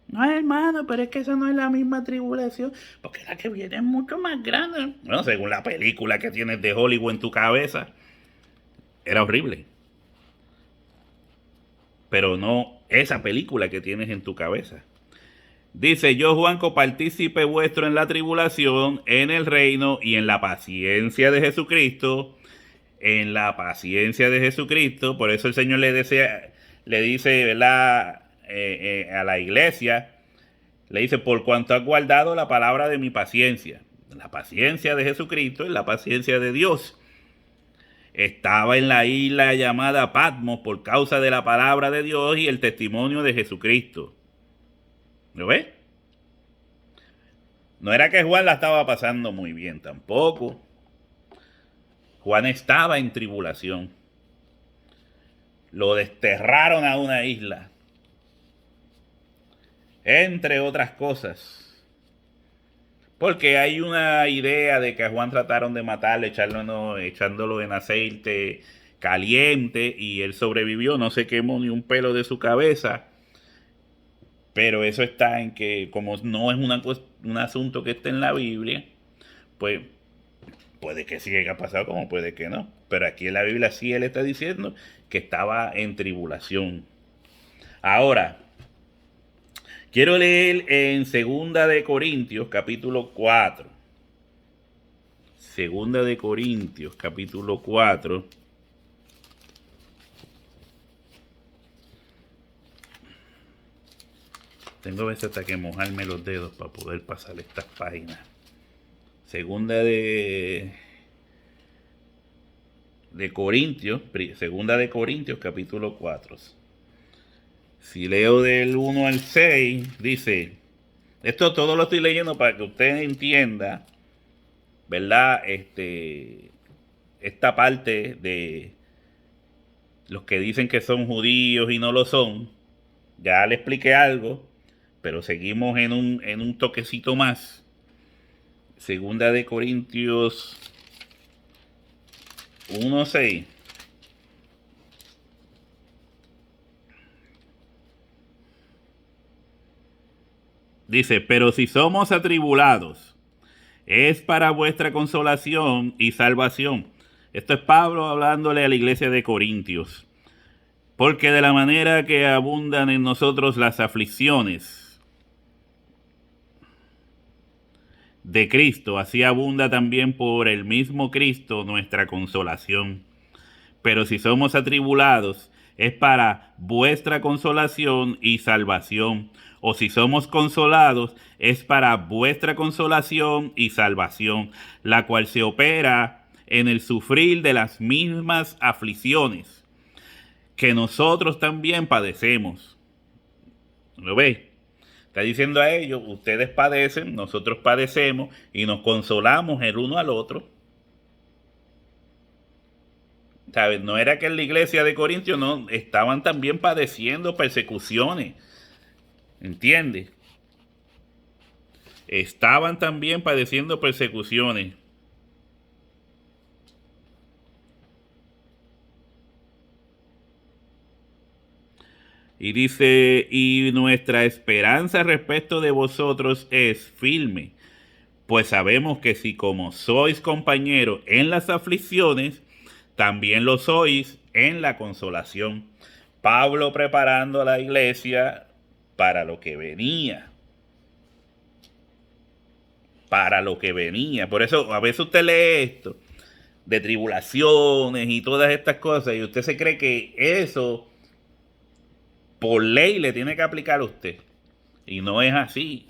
No, hermano, pero es que esa no es la misma tribulación, porque la que viene es mucho más grande. Bueno, según la película que tienes de Hollywood en tu cabeza, era horrible. Pero no esa película que tienes en tu cabeza. Dice, yo Juan, copartícipe vuestro en la tribulación, en el reino y en la paciencia de Jesucristo. En la paciencia de Jesucristo. Por eso el Señor le dice, ¿verdad? A la iglesia, le dice, por cuanto has guardado la palabra de mi paciencia. La paciencia de Jesucristo es la paciencia de Dios. Estaba en la isla llamada Patmos por causa de la palabra de Dios y el testimonio de Jesucristo. ¿Lo ves? No era que Juan la estaba pasando muy bien tampoco. Juan estaba en tribulación. Lo desterraron a una isla. Entre otras cosas. Porque hay una idea de que a Juan trataron de matarlo echándolo en aceite caliente y él sobrevivió, no se quemó ni un pelo de su cabeza. Pero eso está en que, como no es un asunto que esté en la Biblia, pues puede que sí haya pasado, como puede que no. Pero aquí en la Biblia sí él está diciendo que estaba en tribulación. Ahora, quiero leer en 2 de Corintios, capítulo 4. 2 de Corintios, capítulo 4. Tengo a veces hasta que mojarme los dedos para poder pasar estas páginas. 2 de Corintios, 2 de Corintios, capítulo 4. Si leo del 1 al 6, dice, esto todo lo estoy leyendo para que usted entienda, ¿verdad? Esta parte de los que dicen que son judíos y no lo son. Ya le expliqué algo, pero seguimos en un toquecito más. 2 de Corintios 1:6. Dice, pero si somos atribulados, es para vuestra consolación y salvación. Esto es Pablo hablándole a la iglesia de Corintios. Porque de la manera que abundan en nosotros las aflicciones de Cristo, así abunda también por el mismo Cristo nuestra consolación. Pero si somos atribulados, es para vuestra consolación y salvación. O si somos consolados, es para vuestra consolación y salvación, la cual se opera en el sufrir de las mismas aflicciones que nosotros también padecemos. ¿Lo veis? Está diciendo a ellos, ustedes padecen, nosotros padecemos y nos consolamos el uno al otro. ¿Sabes? No era que en la iglesia de Corintios no estaban también padeciendo persecuciones. ¿Entiendes? Estaban también padeciendo persecuciones. Y dice, y nuestra esperanza respecto de vosotros es firme, pues sabemos que si como sois compañeros en las aflicciones, también lo sois en la consolación. Pablo preparando a la iglesia para lo que venía. Para lo que venía. Por eso a veces usted lee esto de tribulaciones y todas estas cosas y usted se cree que eso por ley le tiene que aplicar a usted. Y no es así.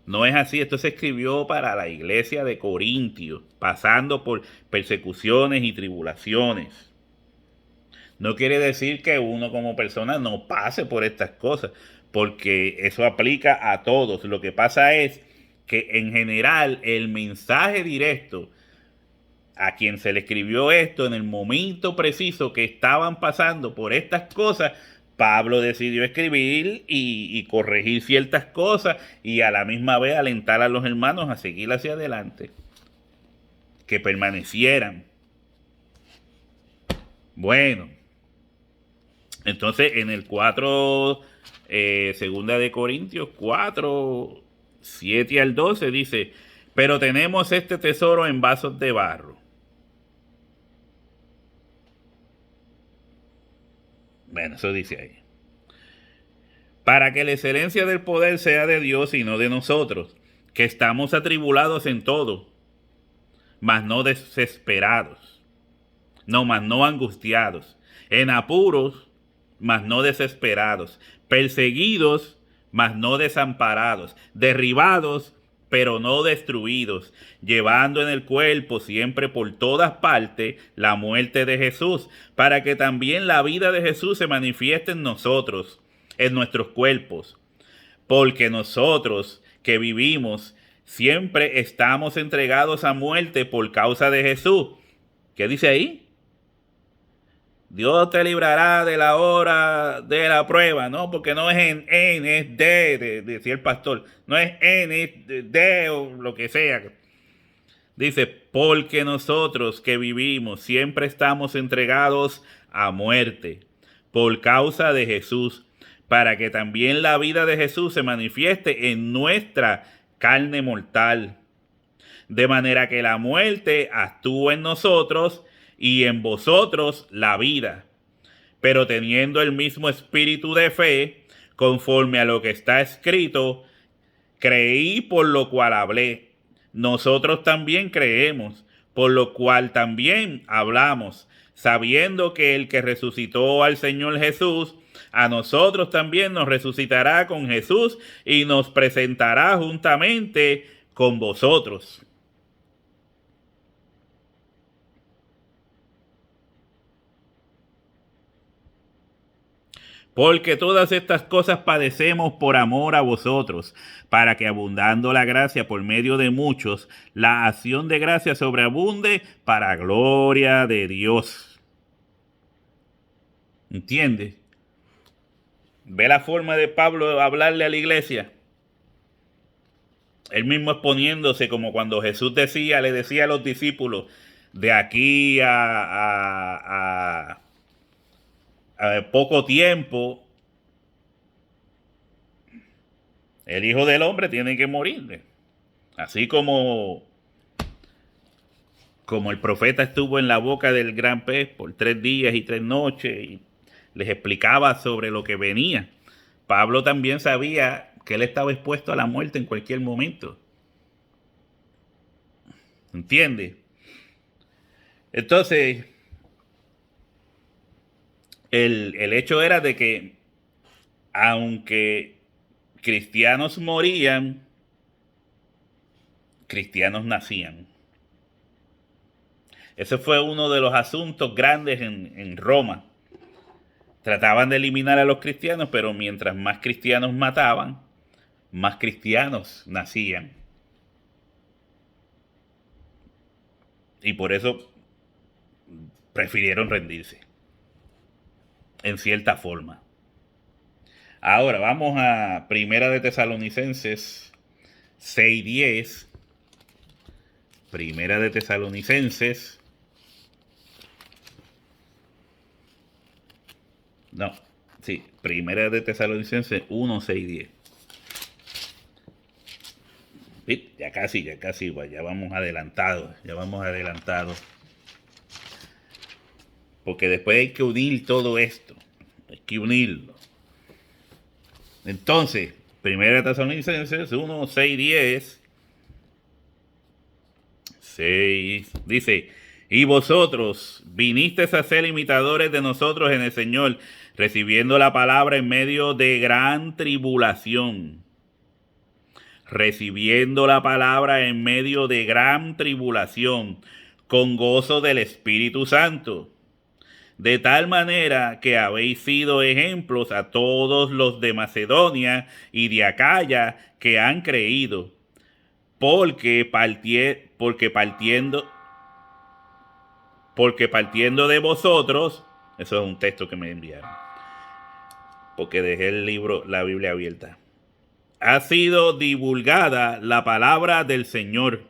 No es así. Esto se escribió para la iglesia de Corintios, pasando por persecuciones y tribulaciones. No quiere decir que uno como persona no pase por estas cosas, porque eso aplica a todos. Lo que pasa es que en general el mensaje directo a quien se le escribió esto en el momento preciso que estaban pasando por estas cosas, Pablo decidió escribir y corregir ciertas cosas y a la misma vez alentar a los hermanos a seguir hacia adelante, que permanecieran. Bueno, entonces en el 4, segunda de Corintios 4, 7 al 12 dice, pero tenemos este tesoro en vasos de barro. Bueno, eso dice ahí. Para que la excelencia del poder sea de Dios y no de nosotros, que estamos atribulados en todo, mas no desesperados. No, mas no angustiados. En apuros, mas no desesperados. Perseguidos, mas no desamparados. Derribados, pero no destruidos, llevando en el cuerpo siempre por todas partes la muerte de Jesús, para que también la vida de Jesús se manifieste en nosotros, en nuestros cuerpos. Porque nosotros que vivimos siempre estamos entregados a muerte por causa de Jesús. ¿Qué dice ahí? Dios te librará de la hora de la prueba, ¿no? Porque no es en es decía el pastor. No es en, es de o lo que sea. Dice, porque nosotros que vivimos siempre estamos entregados a muerte por causa de Jesús, para que también la vida de Jesús se manifieste en nuestra carne mortal. De manera que la muerte actúa en nosotros y en vosotros la vida. Pero teniendo el mismo espíritu de fe, conforme a lo que está escrito, creí por lo cual hablé. Nosotros también creemos, por lo cual también hablamos, sabiendo que el que resucitó al Señor Jesús, a nosotros también nos resucitará con Jesús y nos presentará juntamente con vosotros. Porque todas estas cosas padecemos por amor a vosotros, para que abundando la gracia por medio de muchos, la acción de gracia sobreabunde para gloria de Dios. ¿Entiendes? ¿Ve la forma de Pablo hablarle a la iglesia? Él mismo exponiéndose como cuando Jesús le decía a los discípulos, de aquí a poco tiempo, el Hijo del Hombre tiene que morir. Así como como el profeta estuvo en la boca del gran pez por 3 días y 3 noches y les explicaba sobre lo que venía, Pablo también sabía que él estaba expuesto a la muerte en cualquier momento. ¿Entiende? Entonces, el hecho era de que aunque cristianos morían, cristianos nacían. Ese fue uno de los asuntos grandes en Roma. Trataban de eliminar a los cristianos, pero mientras más cristianos mataban, más cristianos nacían. Y por eso prefirieron rendirse, en cierta forma. Ahora vamos a Primera de Tesalonicenses 6:10. Primera de Tesalonicenses. No, sí, Primera de Tesalonicenses 1:6-10. Sí, ya casi, ya vamos adelantados. Porque después hay que unir todo esto. Hay que unirlo. Entonces, Primera de Tesalonicenses 1:6-10. 6 dice: y vosotros vinisteis a ser imitadores de nosotros en el Señor, recibiendo la palabra en medio de gran tribulación. Recibiendo la palabra en medio de gran tribulación, con gozo del Espíritu Santo. De tal manera que habéis sido ejemplos a todos los de Macedonia y de Acaya que han creído. Porque partiendo de vosotros, eso es un texto que me enviaron, porque dejé la Biblia abierta, ha sido divulgada la palabra del Señor,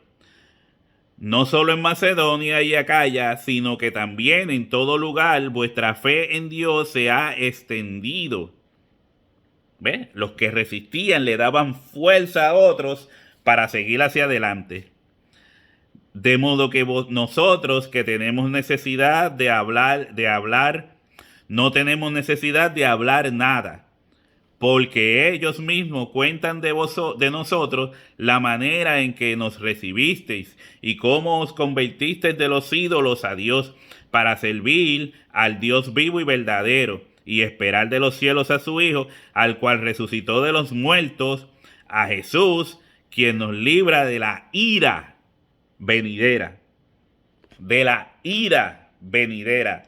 no solo en Macedonia y Acaya, sino que también en todo lugar vuestra fe en Dios se ha extendido. ¿Ves? Los que resistían le daban fuerza a otros para seguir hacia adelante. De modo que nosotros que tenemos necesidad de hablar, no tenemos necesidad de hablar nada, porque ellos mismos cuentan de nosotros la manera en que nos recibisteis y cómo os convertisteis de los ídolos a Dios, para servir al Dios vivo y verdadero, y esperar de los cielos a su Hijo, al cual resucitó de los muertos, a Jesús, quien nos libra de la ira venidera. De la ira venidera.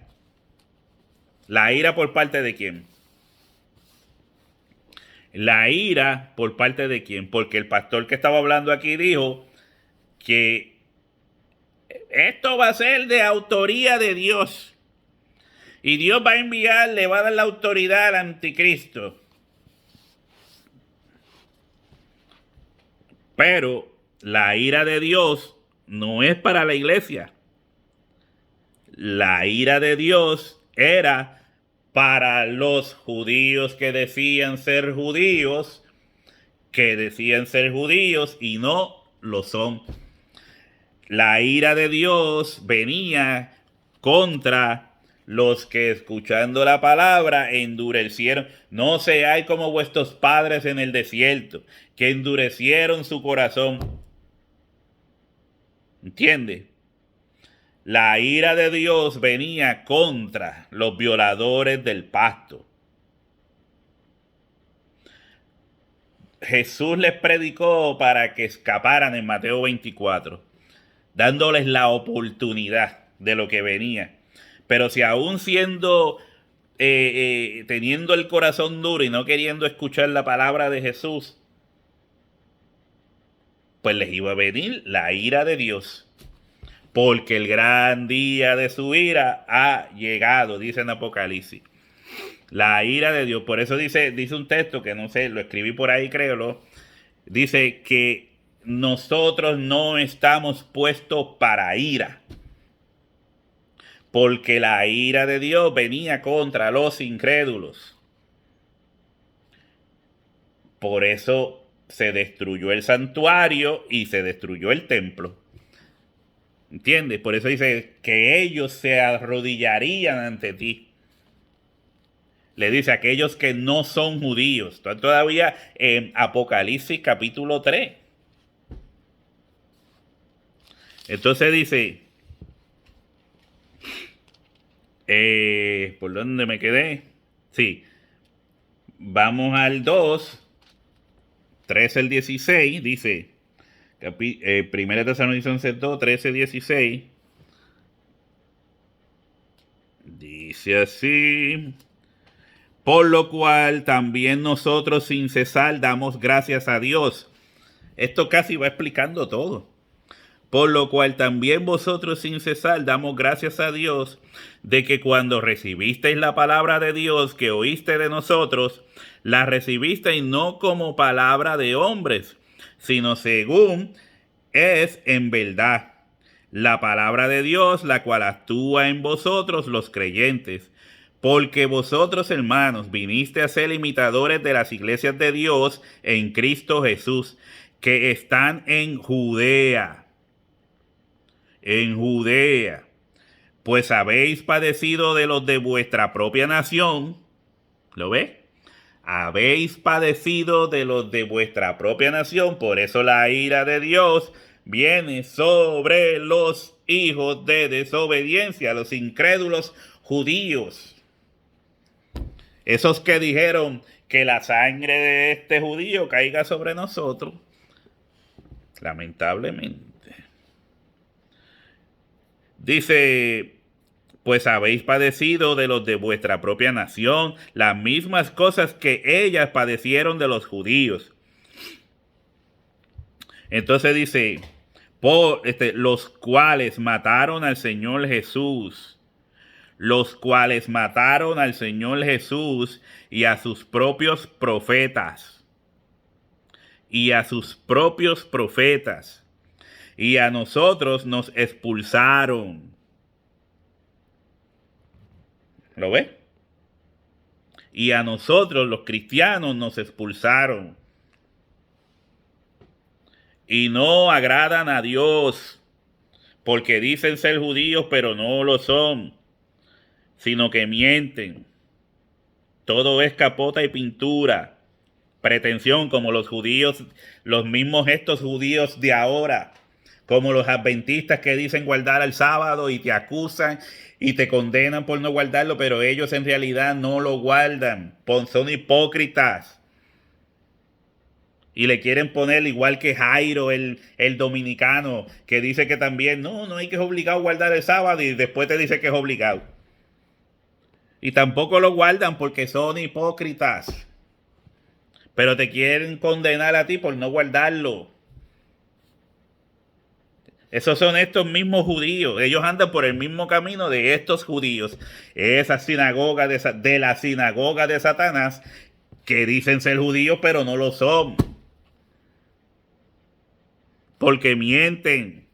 ¿La ira por parte de quién? La ira por parte de quién? Porque el pastor que estaba hablando aquí dijo que esto va a ser de autoría de Dios. Y Dios va a enviar, le va a dar la autoridad al anticristo. Pero la ira de Dios no es para la iglesia. La ira de Dios era para los judíos que decían ser judíos y no lo son. La ira de Dios venía contra los que escuchando la palabra endurecieron. No seáis como vuestros padres en el desierto, que endurecieron su corazón. ¿Entiende? La ira de Dios venía contra los violadores del pacto. Jesús les predicó para que escaparan en Mateo 24, dándoles la oportunidad de lo que venía. Pero si aún teniendo el corazón duro y no queriendo escuchar la palabra de Jesús, pues les iba a venir la ira de Dios. Porque el gran día de su ira ha llegado, dice en Apocalipsis. La ira de Dios. Por eso dice un texto que no sé, lo escribí por ahí, créelo. Dice que nosotros no estamos puestos para ira. Porque la ira de Dios venía contra los incrédulos. Por eso se destruyó el santuario y se destruyó el templo. ¿Entiendes? Por eso dice que ellos se arrodillarían ante ti. Le dice a aquellos que no son judíos. Está todavía en Apocalipsis capítulo 3. Entonces dice, ¿por dónde me quedé? Sí, vamos al 2, 13 al 16, dice, Primera Tesalonicenses 2, 13, 16. Dice así: por lo cual también nosotros sin cesar damos gracias a Dios. Esto casi va explicando todo. Por lo cual también vosotros sin cesar damos gracias a Dios de que cuando recibisteis la palabra de Dios que oíste de nosotros, la recibisteis no como palabra de hombres, sino según es en verdad la palabra de Dios, la cual actúa en vosotros los creyentes. Porque vosotros, hermanos, viniste a ser imitadores de las iglesias de Dios en Cristo Jesús, que están en Judea. En Judea, pues habéis padecido de los de vuestra propia nación. ¿Lo ve? Habéis padecido de los de vuestra propia nación, por eso la ira de Dios viene sobre los hijos de desobediencia, los incrédulos judíos. Esos que dijeron que la sangre de este judío caiga sobre nosotros, lamentablemente. Dice, pues habéis padecido de los de vuestra propia nación las mismas cosas que ellas padecieron de los judíos. Entonces dice, los cuales mataron al Señor Jesús. Los cuales mataron al Señor Jesús y a sus propios profetas. Y a sus propios profetas. Y a nosotros nos expulsaron. ¿Lo ve? Y a nosotros, los cristianos, nos expulsaron. Y no agradan a Dios, porque dicen ser judíos, pero no lo son, sino que mienten. Todo es capota y pintura, pretensión, como los judíos, los mismos estos judíos de ahora, como los adventistas que dicen guardar el sábado y te acusan y te condenan por no guardarlo, pero ellos en realidad no lo guardan, son hipócritas. Y le quieren poner igual que Jairo, el dominicano, que dice que también, no hay que es obligado a guardar el sábado y después te dice que es obligado. Y tampoco lo guardan porque son hipócritas. Pero te quieren condenar a ti por no guardarlo. Esos son estos mismos judíos. Ellos andan por el mismo camino de estos judíos. Esa sinagoga de la sinagoga de Satanás, que dicen ser judíos, pero no lo son. Porque mienten.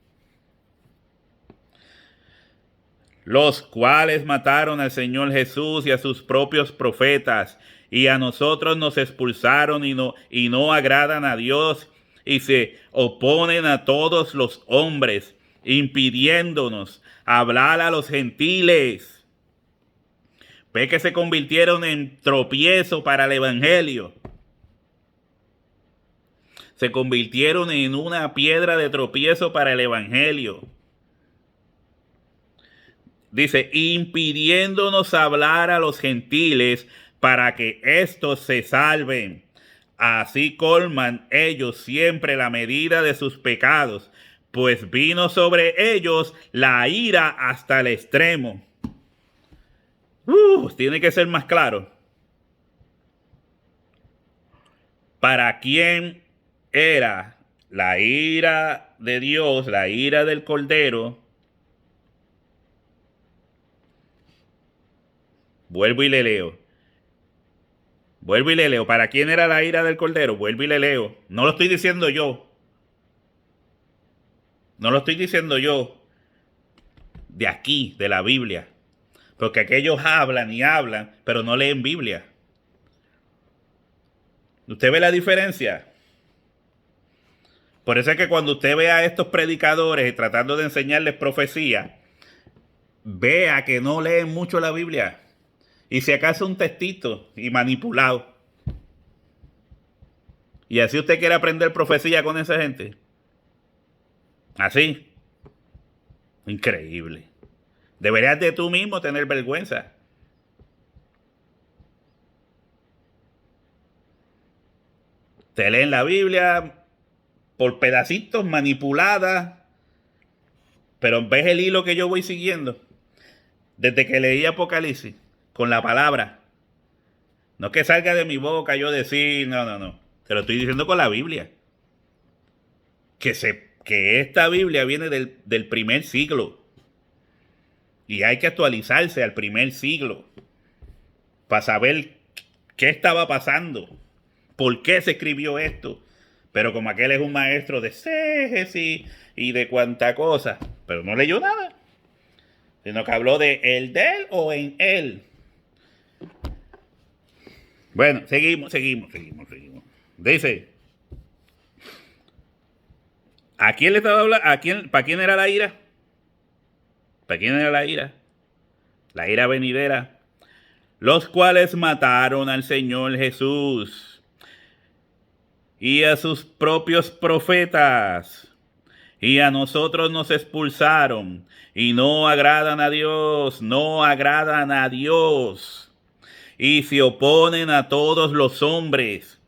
Los cuales mataron al Señor Jesús y a sus propios profetas. Y a nosotros nos expulsaron y no agradan a Dios. Y se oponen a todos los hombres, impidiéndonos hablar a los gentiles. Ve que se convirtieron en tropiezo para el evangelio. Se convirtieron en una piedra de tropiezo para el evangelio. Dice, impidiéndonos hablar a los gentiles para que éstos se salven. Así colman ellos siempre la medida de sus pecados, pues vino sobre ellos la ira hasta el extremo. Tiene que ser más claro. ¿Para quién era la ira de Dios, la ira del Cordero? Vuelvo y le leo. ¿Para quién era la ira del Cordero? Vuelvo y le leo. No lo estoy diciendo yo. No lo estoy diciendo yo. De aquí, de la Biblia. Porque aquellos hablan y hablan, pero no leen Biblia. ¿Usted ve la diferencia? Por eso es que cuando usted ve a estos predicadores tratando de enseñarles profecía, vea que no leen mucho la Biblia. Y si acaso un textito y manipulado. Y así usted quiere aprender profecía con esa gente. Así. Increíble. Deberías de tú mismo tener vergüenza. Te leen la Biblia por pedacitos, manipulada, pero ves el hilo que yo voy siguiendo. Desde que leí Apocalipsis, con la palabra. No es que salga de mi boca yo decir, no. Te lo estoy diciendo con la Biblia. Que esta Biblia viene del primer siglo. Y hay que actualizarse al primer siglo. Para saber qué estaba pasando. ¿Por qué se escribió esto? Pero como aquel es un maestro de exégesis y de cuanta cosa, pero no leyó nada. Sino que habló de él o en él. Bueno, seguimos. Dice, ¿a quién le estaba hablando? ¿Para quién era la ira? ¿Para quién era la ira? La ira venidera. Los cuales mataron al Señor Jesús y a sus propios profetas, y a nosotros nos expulsaron, y no agradan a Dios, y se oponen a todos los hombres,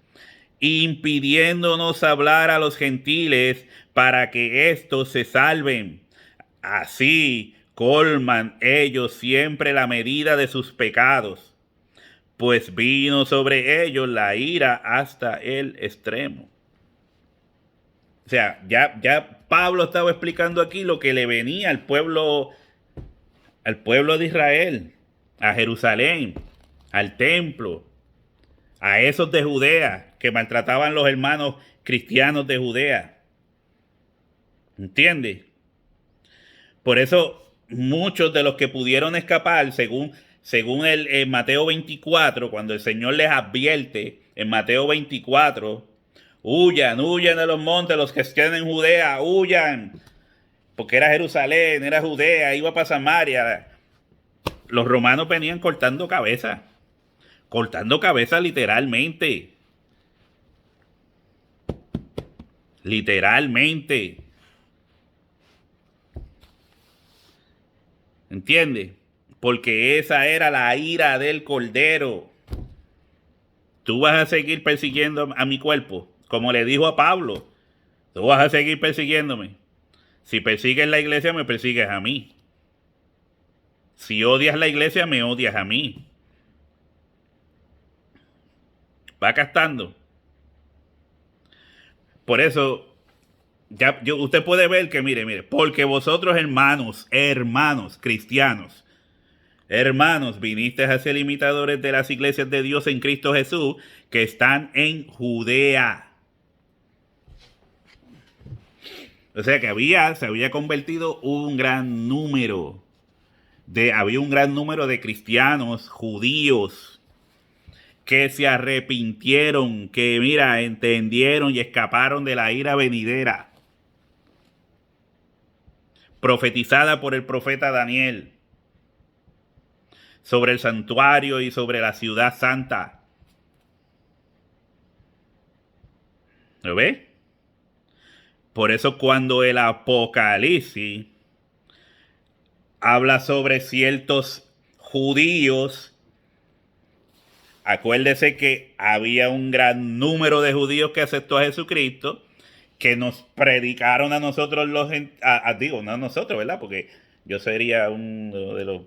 impidiéndonos hablar a los gentiles para que éstos se salven. Así colman ellos siempre la medida de sus pecados, pues vino sobre ellos la ira hasta el extremo. O sea, ya Pablo estaba explicando aquí lo que le venía al pueblo de Israel, a Jerusalén, al templo, a esos de Judea que maltrataban los hermanos cristianos de Judea. ¿Entiendes? Por eso muchos de los que pudieron escapar, según el Mateo 24, cuando el Señor les advierte en Mateo 24, huyan de los montes, los que estén en Judea, huyan, porque era Jerusalén, era Judea, iba para Samaria. Los romanos venían cortando cabezas literalmente. Literalmente. ¿Entiendes? Porque esa era la ira del Cordero. Tú vas a seguir persiguiendo a mi cuerpo, como le dijo a Pablo. Tú vas a seguir persiguiéndome. Si persigues la iglesia, me persigues a mí. Si odias la iglesia, me odias a mí. Va gastando. Por eso, usted puede ver que, mire, porque vosotros hermanos cristianos, vinisteis a ser imitadores de las iglesias de Dios en Cristo Jesús que están en Judea. O sea que se había convertido un gran número de cristianos judíos que se arrepintieron, que entendieron y escaparon de la ira venidera profetizada por el profeta Daniel sobre el santuario y sobre la ciudad santa. ¿Lo ve? Por eso cuando el Apocalipsis habla sobre ciertos judíos, acuérdese que había un gran número de judíos que aceptó a Jesucristo, que nos predicaron a nosotros no a nosotros, ¿verdad? Porque yo sería uno de los...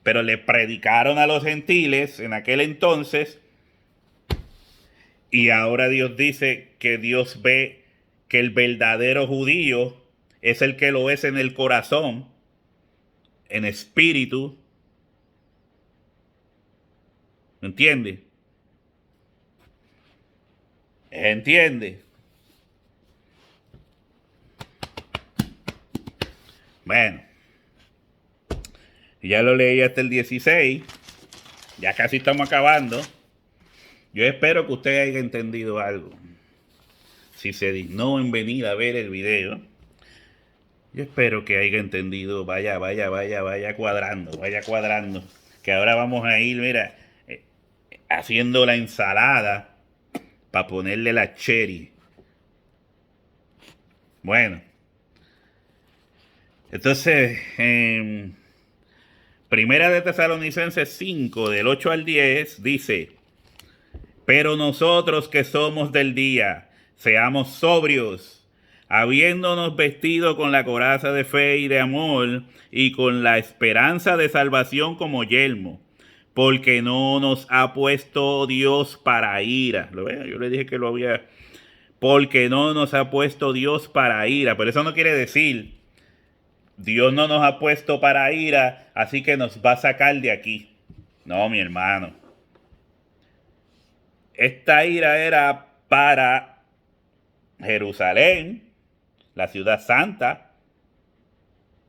Pero le predicaron a los gentiles en aquel entonces, y ahora Dios dice que Dios ve que el verdadero judío es el que lo es en el corazón, en espíritu. ¿Entiende? ¿Entiende? Bueno, ya lo leí hasta el 16. Ya casi estamos acabando. Yo espero que usted haya entendido algo. si se dignó en venir a ver el video, yo espero que haya entendido, vaya cuadrando, que ahora vamos a ir, mira, haciendo la ensalada para ponerle la cherry. Bueno, entonces, Primera de Tesalonicenses 5, del 8 al 10, dice: pero nosotros que somos del día, seamos sobrios, habiéndonos vestido con la coraza de fe y de amor, y con la esperanza de salvación como yelmo, porque no nos ha puesto Dios para ira. ¿Lo ven? Yo le dije que lo había... Porque no nos ha puesto Dios para ira. Pero eso no quiere decir, Dios no nos ha puesto para ira, así que nos va a sacar de aquí. No, mi hermano. Esta ira era para Jerusalén, la ciudad santa,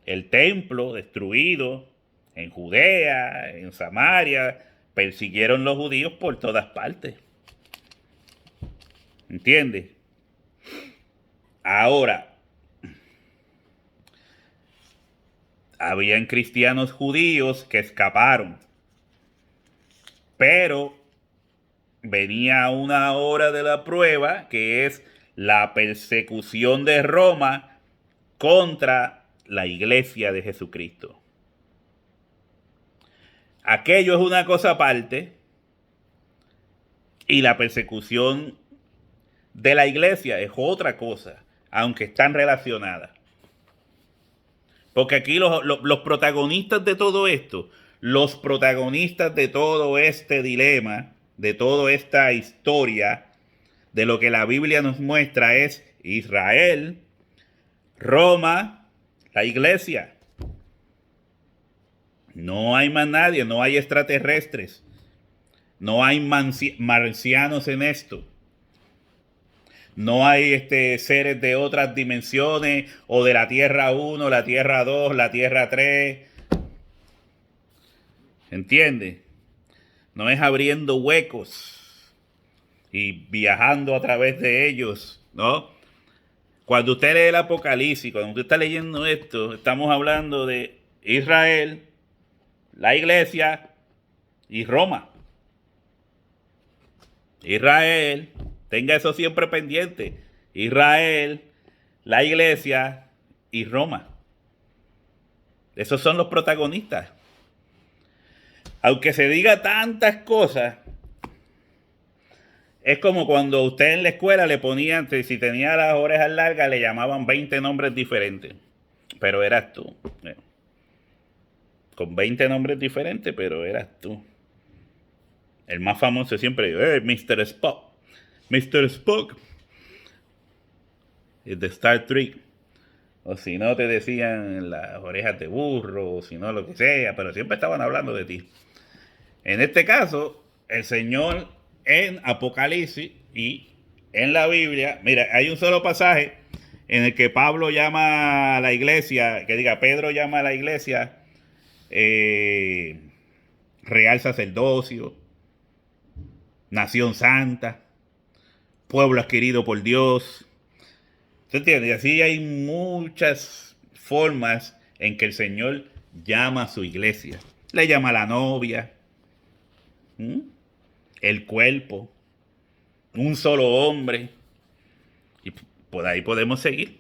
el templo destruido, en Judea, en Samaria, persiguieron los judíos por todas partes. ¿Entiendes? Ahora, habían cristianos judíos que escaparon, pero venía una hora de la prueba, que es la persecución de Roma contra la iglesia de Jesucristo. Aquello es una cosa aparte, y la persecución de la iglesia es otra cosa, aunque están relacionadas. Porque aquí los protagonistas de todo esto, los protagonistas de todo este dilema, de toda esta historia, de lo que la Biblia nos muestra, es Israel, Roma, la iglesia. No hay más nadie, no hay extraterrestres, no hay marcianos en esto. No hay seres de otras dimensiones, o de la Tierra 1, la Tierra 2, la Tierra 3. ¿Entiendes? No es abriendo huecos y viajando a través de ellos, ¿no? Cuando usted lee el Apocalipsis, cuando usted está leyendo esto, estamos hablando de Israel, la iglesia y Roma. Israel, tenga eso siempre pendiente. Israel, la iglesia y Roma. Esos son los protagonistas. Aunque se diga tantas cosas, es como cuando usted en la escuela le ponían, si tenía las orejas largas, le llamaban 20 nombres diferentes. Pero eras tú. Con 20 nombres diferentes, pero eras tú. El más famoso siempre, Mr. Spock. Mr. Spock. Es de Star Trek. O si no, te decían las orejas de burro, o si no, lo que sea, pero siempre estaban hablando de ti. En este caso, el Señor en Apocalipsis y en la Biblia, mira, hay un solo pasaje en el que Pablo llama a la iglesia, Pedro llama a la iglesia real sacerdocio, nación santa, pueblo adquirido por Dios. ¿Se entiende? Y así hay muchas formas en que el Señor llama a su iglesia. Le llama a la novia, el cuerpo, un solo hombre. Y por ahí podemos seguir.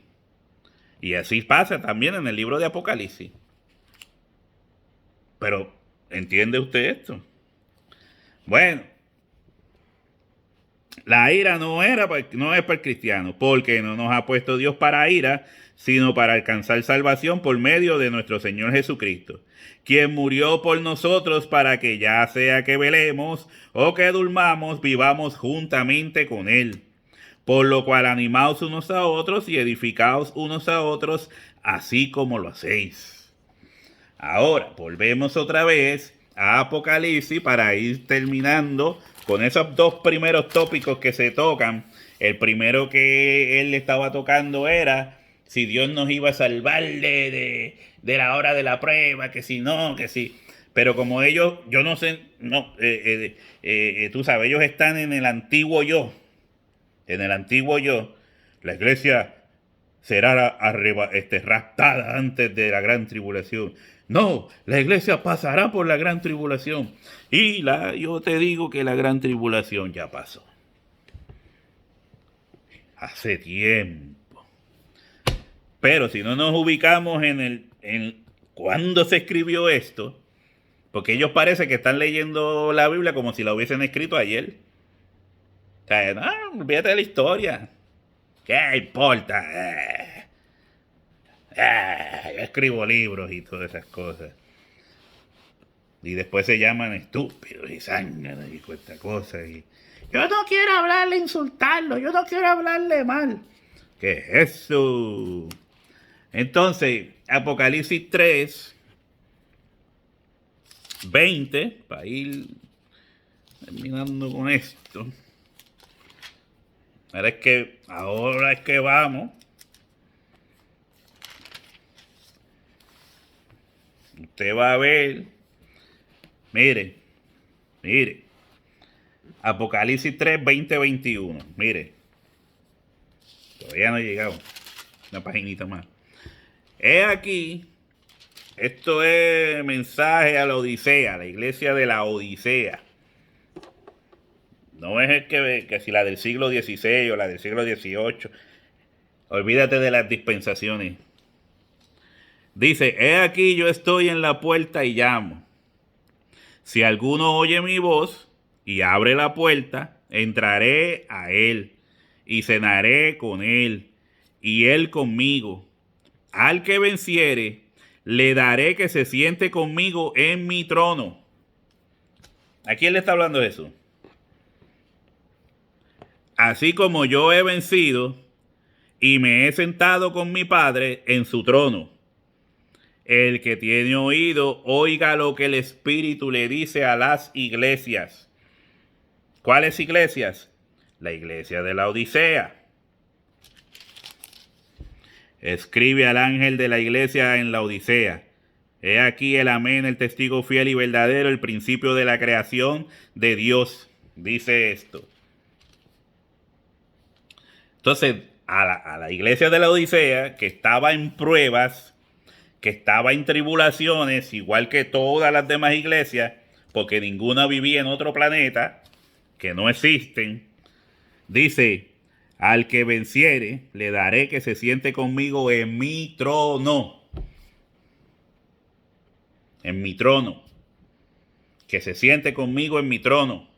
Y así pasa también en el libro de Apocalipsis. Pero, ¿entiende usted esto? Bueno, la ira no es para el cristiano, porque no nos ha puesto Dios para ira, sino para alcanzar salvación por medio de nuestro Señor Jesucristo, quien murió por nosotros para que ya sea que velemos o que durmamos, vivamos juntamente con Él. Por lo cual animaos unos a otros y edificaos unos a otros, así como lo hacéis. Ahora, volvemos otra vez a Apocalipsis para ir terminando con esos dos primeros tópicos que se tocan. El primero que él estaba tocando era si Dios nos iba a salvar de la hora de la prueba, que si no, que si. Pero como ellos, yo no sé, tú sabes, ellos están en el antiguo yo. En el antiguo yo. la iglesia será raptada antes de la gran tribulación. No, la iglesia pasará por la gran tribulación. Y yo te digo que la gran tribulación ya pasó. Hace tiempo. Pero si no nos ubicamos en cuándo se escribió esto, porque ellos parece que están leyendo la Biblia como si la hubiesen escrito ayer. O sea, no, olvídate de la historia. ¿Qué importa? Yo escribo libros y todas esas cosas. Y después se llaman estúpidos y zánganos y cuesta cosas. Y yo no quiero hablarle, insultarlo. Yo no quiero hablarle mal. ¿Qué es eso? Entonces, Apocalipsis 3, 20, para ir terminando con esto. Ahora es que vamos. Usted va a ver. Mire. Apocalipsis 3, 20, 21. Mire. Todavía no he llegado. Una paginita más. He aquí. Esto es mensaje a la Odisea, la iglesia de la Odisea. No es el que si la del siglo XVI o la del siglo XVIII. Olvídate de las dispensaciones. Dice, he aquí yo estoy en la puerta y llamo. Si alguno oye mi voz y abre la puerta, entraré a él y cenaré con él y él conmigo. Al que venciere, le daré que se siente conmigo en mi trono. ¿A quién le está hablando Jesús? Así como yo he vencido y me he sentado con mi Padre en su trono. El que tiene oído, oiga lo que el Espíritu le dice a las iglesias. ¿Cuáles iglesias? La iglesia de la Odisea. Escribe al ángel de la iglesia en la Odisea. He aquí el amén, el testigo fiel y verdadero, el principio de la creación de Dios. Dice esto. Entonces, a la iglesia de la Odisea, que estaba en pruebas, que estaba en tribulaciones, igual que todas las demás iglesias, porque ninguna vivía en otro planeta, que no existen, dice, al que venciere, le daré que se siente conmigo en mi trono. En mi trono. Que se siente conmigo en mi trono.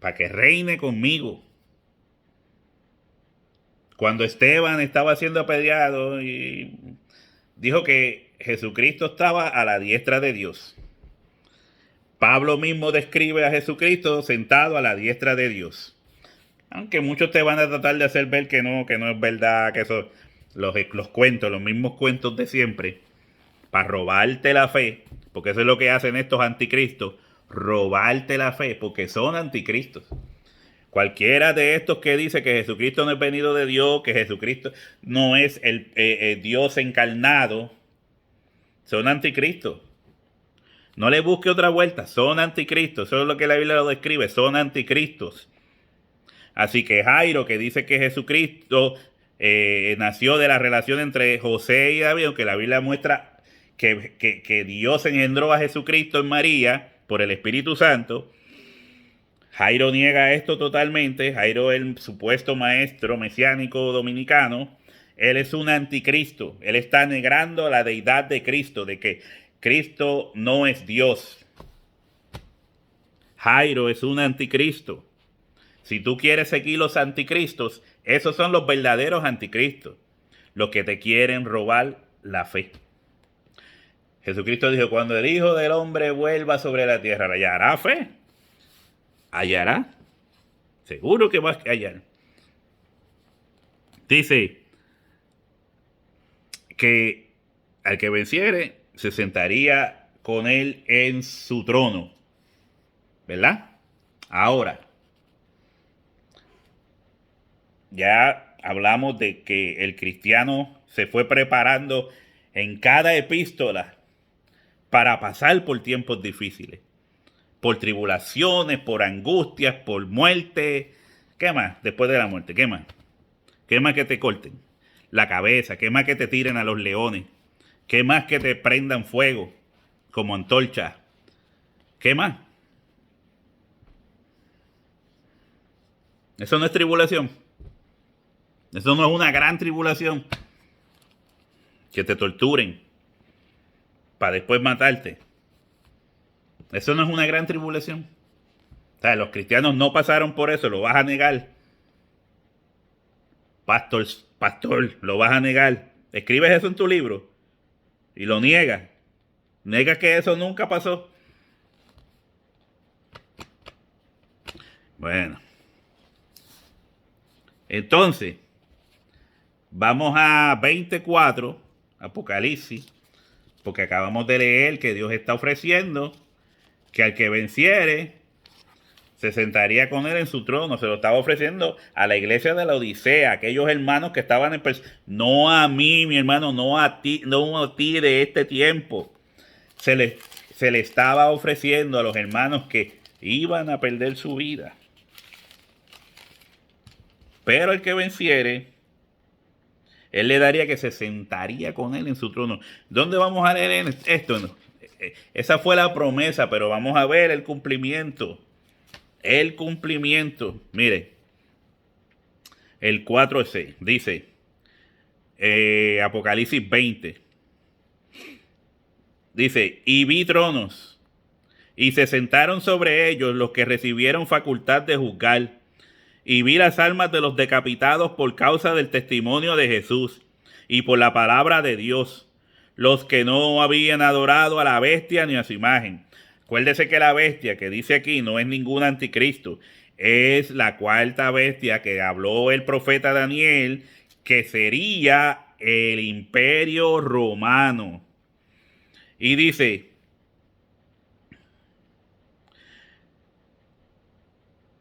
Para que reine conmigo. Cuando Esteban estaba siendo apedreado y dijo que Jesucristo estaba a la diestra de Dios. Pablo mismo describe a Jesucristo sentado a la diestra de Dios. Aunque muchos te van a tratar de hacer ver que no es verdad, que eso los cuentos, los mismos cuentos de siempre, para robarte la fe, porque eso es lo que hacen estos anticristos, robarte la fe, porque son anticristos. Cualquiera de estos que dice que Jesucristo no es venido de Dios, que Jesucristo no es el Dios encarnado, son anticristos. No le busque otra vuelta, son anticristos. Eso es lo que la Biblia lo describe, son anticristos. Así que Jairo, que dice que Jesucristo nació de la relación entre José y David, aunque la Biblia muestra que Dios engendró a Jesucristo en María por el Espíritu Santo, Jairo niega esto totalmente. Jairo, el supuesto maestro mesiánico dominicano, él es un anticristo. Él está negando la deidad de Cristo, de que Cristo no es Dios. Jairo es un anticristo. Si tú quieres seguir los anticristos, esos son los verdaderos anticristos, los que te quieren robar la fe. Jesucristo dijo, cuando el Hijo del Hombre vuelva sobre la tierra, ¿hallará fe? ¿Hallará? Seguro que vas a hallar. Dice que al que venciere se sentaría con él en su trono. ¿Verdad? Ahora, ya hablamos de que el cristiano se fue preparando en cada epístola para pasar por tiempos difíciles, por tribulaciones, por angustias, por muerte. ¿Qué más? Después de la muerte, ¿qué más? ¿Qué más que te corten la cabeza? ¿Qué más que te tiren a los leones? ¿Qué más que te prendan fuego como antorcha? ¿Qué más? Eso no es tribulación. Eso no es una gran tribulación. Que te torturen para después matarte. Eso no es una gran tribulación. O sea, los cristianos no pasaron por eso, lo vas a negar. Pastor, lo vas a negar. Escribes eso en tu libro y lo niegas. Niegas que eso nunca pasó. Bueno. Entonces, vamos a 24, Apocalipsis, porque acabamos de leer que Dios está ofreciendo que al que venciere se sentaría con él en su trono. Se lo estaba ofreciendo a la iglesia de la Odisea, aquellos hermanos que estaban en no a mí, mi hermano, no a ti de este tiempo. Se le estaba ofreciendo a los hermanos que iban a perder su vida. Pero el que venciere, él le daría que se sentaría con él en su trono. ¿Dónde vamos a leer esto? No. Esa fue la promesa, pero vamos a ver el cumplimiento. El cumplimiento. Mire, el 4:6 dice, Apocalipsis 20. Dice, y vi tronos, y se sentaron sobre ellos los que recibieron facultad de juzgar. Y vi las almas de los decapitados por causa del testimonio de Jesús y por la palabra de Dios, los que no habían adorado a la bestia ni a su imagen. Acuérdese que la bestia que dice aquí no es ningún anticristo, es la cuarta bestia que habló el profeta Daniel, que sería el imperio romano. Y dice,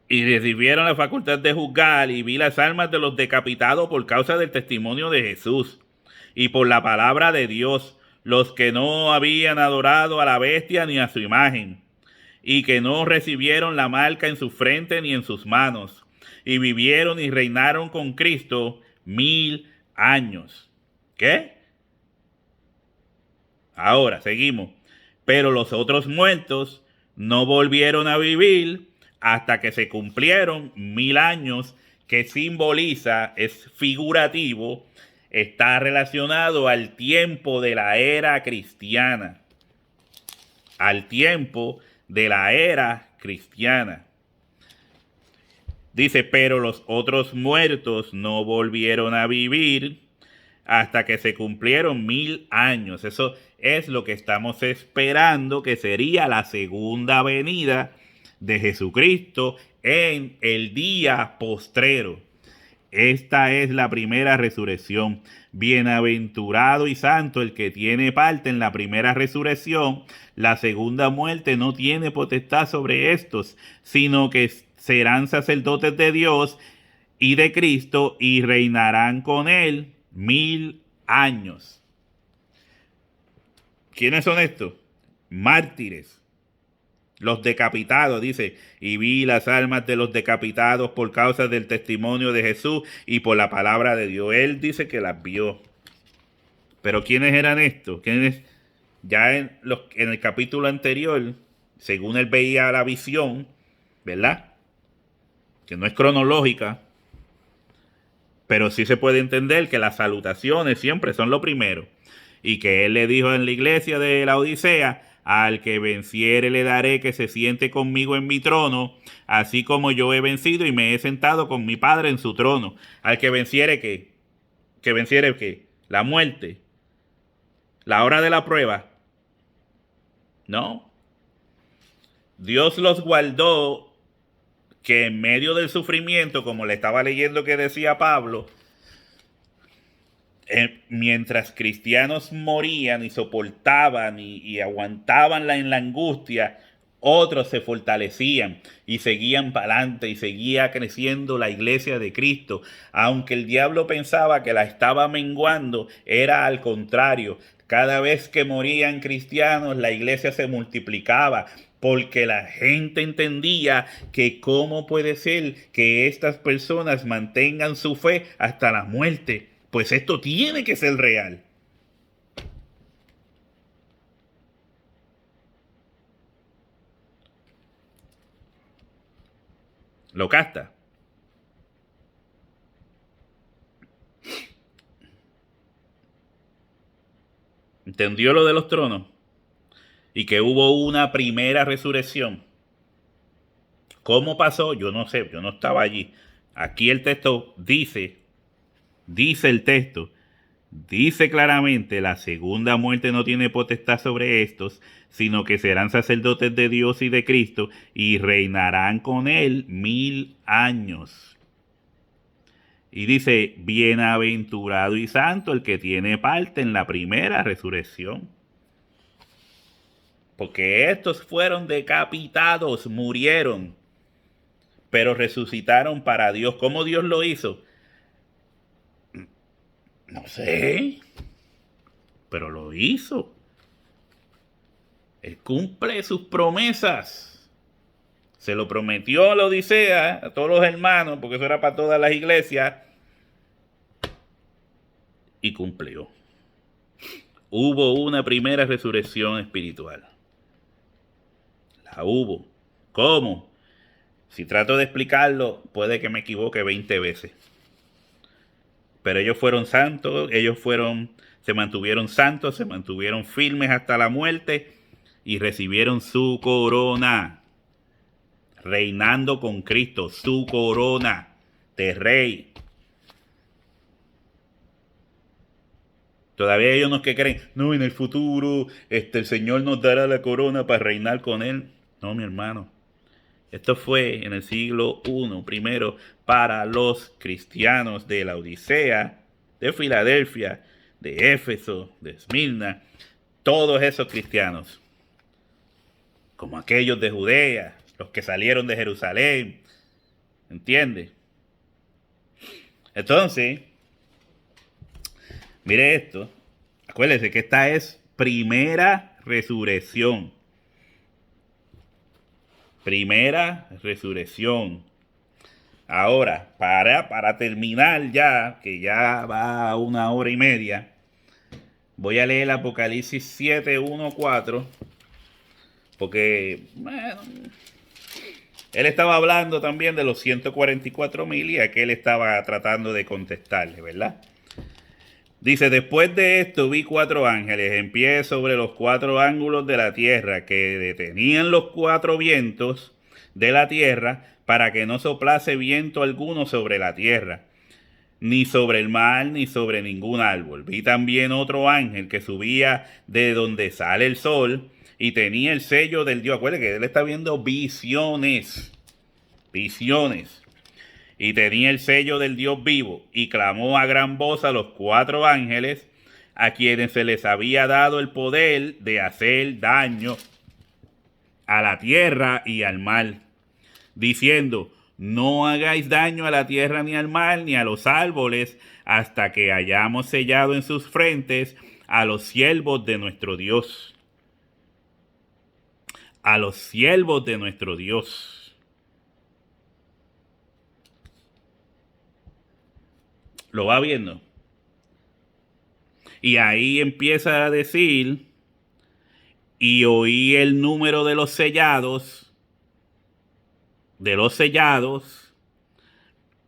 y recibieron la facultad de juzgar, y vi las almas de los decapitados por causa del testimonio de Jesús y por la palabra de Dios, los que no habían adorado a la bestia ni a su imagen, y que no recibieron la marca en su frente ni en sus manos, y vivieron y reinaron con Cristo 1000 años. ¿Qué? Ahora, seguimos. Pero los otros muertos no volvieron a vivir hasta que se cumplieron 1000 años, que simboliza, es figurativo, está relacionado al tiempo de la era cristiana. Al tiempo de la era cristiana. Dice, pero los otros muertos no volvieron a vivir hasta que se cumplieron 1000 años. Eso es lo que estamos esperando, que sería la segunda venida de Jesucristo en el día postrero. Esta es la primera resurrección. Bienaventurado y santo el que tiene parte en la primera resurrección. La segunda muerte no tiene potestad sobre estos, sino que serán sacerdotes de Dios y de Cristo y reinarán con él 1000 años. ¿Quiénes son estos? Mártires. Los decapitados, dice, y vi las almas de los decapitados por causa del testimonio de Jesús y por la palabra de Dios. Él dice que las vio. Pero ¿quiénes eran estos? ¿Quiénes? Ya en el capítulo anterior, según él veía la visión, ¿verdad? Que no es cronológica, pero sí se puede entender que las salutaciones siempre son lo primero. Y que él le dijo en la iglesia de la Odisea, al que venciere le daré que se siente conmigo en mi trono, así como yo he vencido y me he sentado con mi Padre en su trono. Al que venciere, ¿qué? ¿Que venciere qué? La muerte. La hora de la prueba. No. Dios los guardó, que en medio del sufrimiento, como le estaba leyendo que decía Pablo, mientras cristianos morían y soportaban y aguantaban en la angustia, otros se fortalecían y seguían para adelante y seguía creciendo la iglesia de Cristo. Aunque el diablo pensaba que la estaba menguando, era al contrario. Cada vez que morían cristianos, la iglesia se multiplicaba. porque la gente entendía que cómo puede ser que estas personas mantengan su fe hasta la muerte. Pues esto tiene que ser real. ¿Lo capta? ¿Entendió lo de los tronos? Y que hubo una primera resurrección. ¿Cómo pasó? Yo no sé, yo no estaba allí. Aquí el texto dice el texto, dice claramente, la segunda muerte no tiene potestad sobre estos, sino que serán sacerdotes de Dios y de Cristo y reinarán con él 1000 años. Y dice, bienaventurado y santo el que tiene parte en la primera resurrección. Porque estos fueron decapitados, murieron, pero resucitaron para Dios. ¿Cómo Dios lo hizo? No sé, pero lo hizo. Él cumple sus promesas. Se lo prometió a la Odisea, a todos los hermanos, porque eso era para todas las iglesias. Y cumplió. Hubo una primera resurrección espiritual. La hubo. ¿Cómo? Si trato de explicarlo, puede que me equivoque 20 veces. Pero ellos fueron santos, se mantuvieron santos, se mantuvieron firmes hasta la muerte y recibieron su corona, reinando con Cristo, su corona de rey. Todavía hay unos que creen, no, en el futuro el Señor nos dará la corona para reinar con Él. No, mi hermano. Esto fue en el siglo I, primero, para los cristianos de la Odisea, de Filadelfia, de Éfeso, de Esmirna, todos esos cristianos, como aquellos de Judea, los que salieron de Jerusalén, ¿entiende? Entonces, mire esto, acuérdese que esta es primera resurrección. Primera resurrección. Ahora, para terminar ya, que ya va a 1 hora y media, voy a leer Apocalipsis 7, 1, 4, porque, bueno, él estaba hablando también de los 144,000 y aquel estaba tratando de contestarle, ¿verdad? Dice, después de esto vi 4 ángeles en pie sobre los 4 ángulos de la tierra, que detenían los 4 vientos de la tierra para que no soplase viento alguno sobre la tierra, ni sobre el mar, ni sobre ningún árbol. Vi también otro ángel que subía de donde sale el sol y tenía el sello del Dios. Acuérdense que él está viendo visiones. Y tenía el sello del Dios vivo, y clamó a gran voz a los 4 ángeles, a quienes se les había dado el poder de hacer daño a la tierra y al mar, diciendo, no hagáis daño a la tierra ni al mar ni a los árboles, hasta que hayamos sellado en sus frentes a los siervos de nuestro Dios. A los siervos de nuestro Dios. ¿Lo va viendo? Y ahí empieza a decir, y oí el número de los sellados,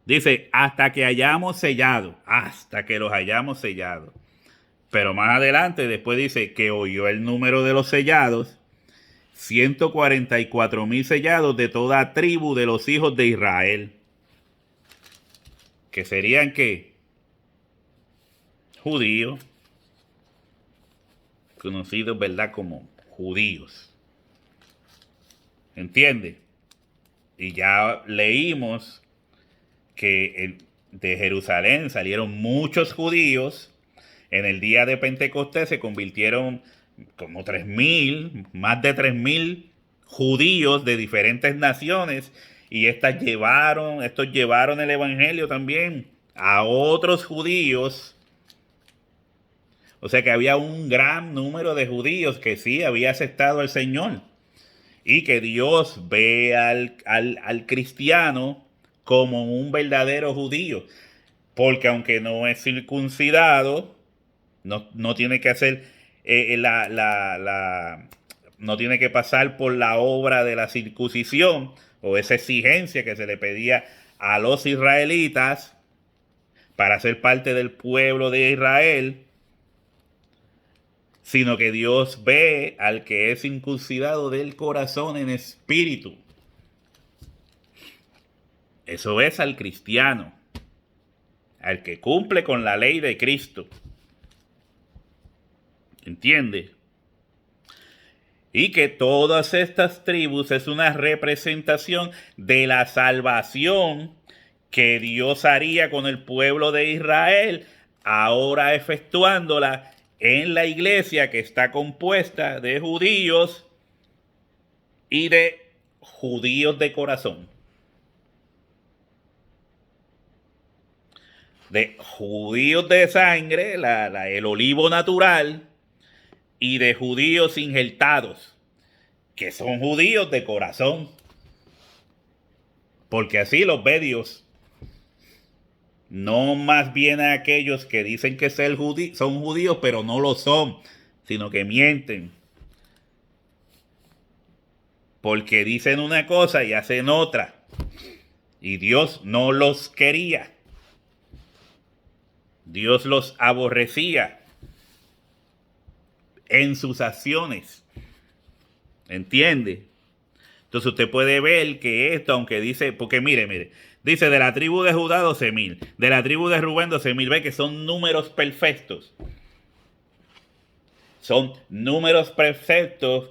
dice, hasta que los hayamos sellado. Pero más adelante, después dice que oyó el número de los sellados, 144,000 sellados de toda tribu de los hijos de Israel. Que serían, ¿qué? Judíos, conocidos, ¿verdad?, como judíos. ¿Entiende? Y ya leímos que de Jerusalén salieron muchos judíos. En el día de Pentecostés se convirtieron como 3,000, más de 3,000 judíos de diferentes naciones. Y estos llevaron el evangelio también a otros judíos. O sea que había un gran número de judíos que sí había aceptado al Señor. y que Dios ve al cristiano como un verdadero judío, porque aunque no es circuncidado, no tiene que hacer no tiene que pasar por la obra de la circuncisión o esa exigencia que se le pedía a los israelitas para ser parte del pueblo de Israel, sino que Dios ve al que es circuncidado del corazón en espíritu. Eso es al cristiano, al que cumple con la ley de Cristo. ¿Entiende? Y que todas estas tribus es una representación de la salvación que Dios haría con el pueblo de Israel, ahora efectuándola en la iglesia que está compuesta de judíos y de judíos de corazón. De judíos de sangre, el olivo natural, y de judíos injertados, que son judíos de corazón. Porque así los ve Dios. No más bien a aquellos que dicen que son judíos, pero no lo son, sino que mienten. Porque dicen una cosa y hacen otra. Y Dios no los quería. Dios los aborrecía en sus acciones. ¿Entiende? Entonces usted puede ver que esto, aunque dice, porque mire, dice de la tribu de Judá 12,000, de la tribu de Rubén 12,000, ve que son números perfectos. Son números perfectos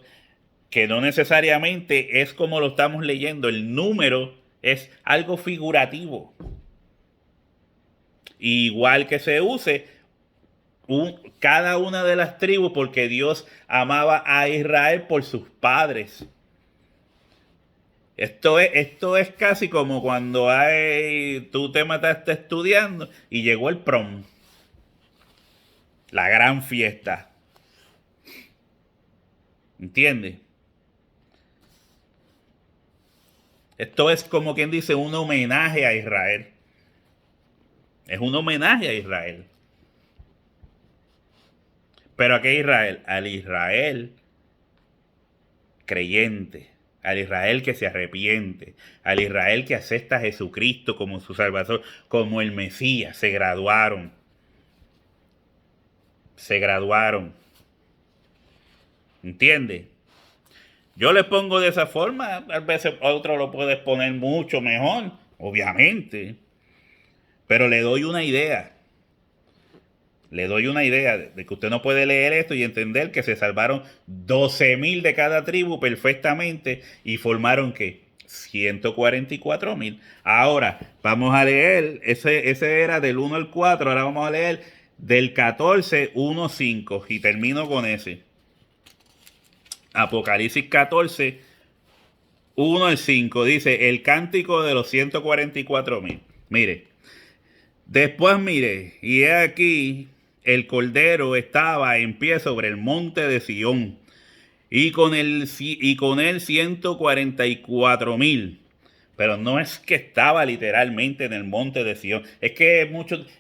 que no necesariamente es como lo estamos leyendo. El número es algo figurativo. Igual que se use cada una de las tribus, porque Dios amaba a Israel por sus padres. Esto es casi como cuando tú te mataste estudiando y llegó el prom, la gran fiesta. ¿Entiendes? Esto es como quien dice un homenaje a Israel. Es un homenaje a Israel. ¿Pero a qué Israel? Al Israel creyente, al Israel que se arrepiente, al Israel que acepta a Jesucristo como su Salvador, como el Mesías. Se graduaron. ¿Entiende? Yo le pongo de esa forma, a veces otro lo puede poner mucho mejor, obviamente. Pero le doy una idea. Le doy una idea de que usted no puede leer esto y entender que se salvaron 12,000 de cada tribu perfectamente y formaron ¿qué? 144,000. Ahora vamos a leer, ese era del 1 al 4, ahora vamos a leer del 14, 1, 5 y termino con ese. Apocalipsis 14, 1 al 5 dice el cántico de los 144,000. Mire, después mire, y he aquí el Cordero estaba en pie sobre el monte de Sión, y con él 144,000. Pero no es que estaba literalmente en el monte de Sión. Es que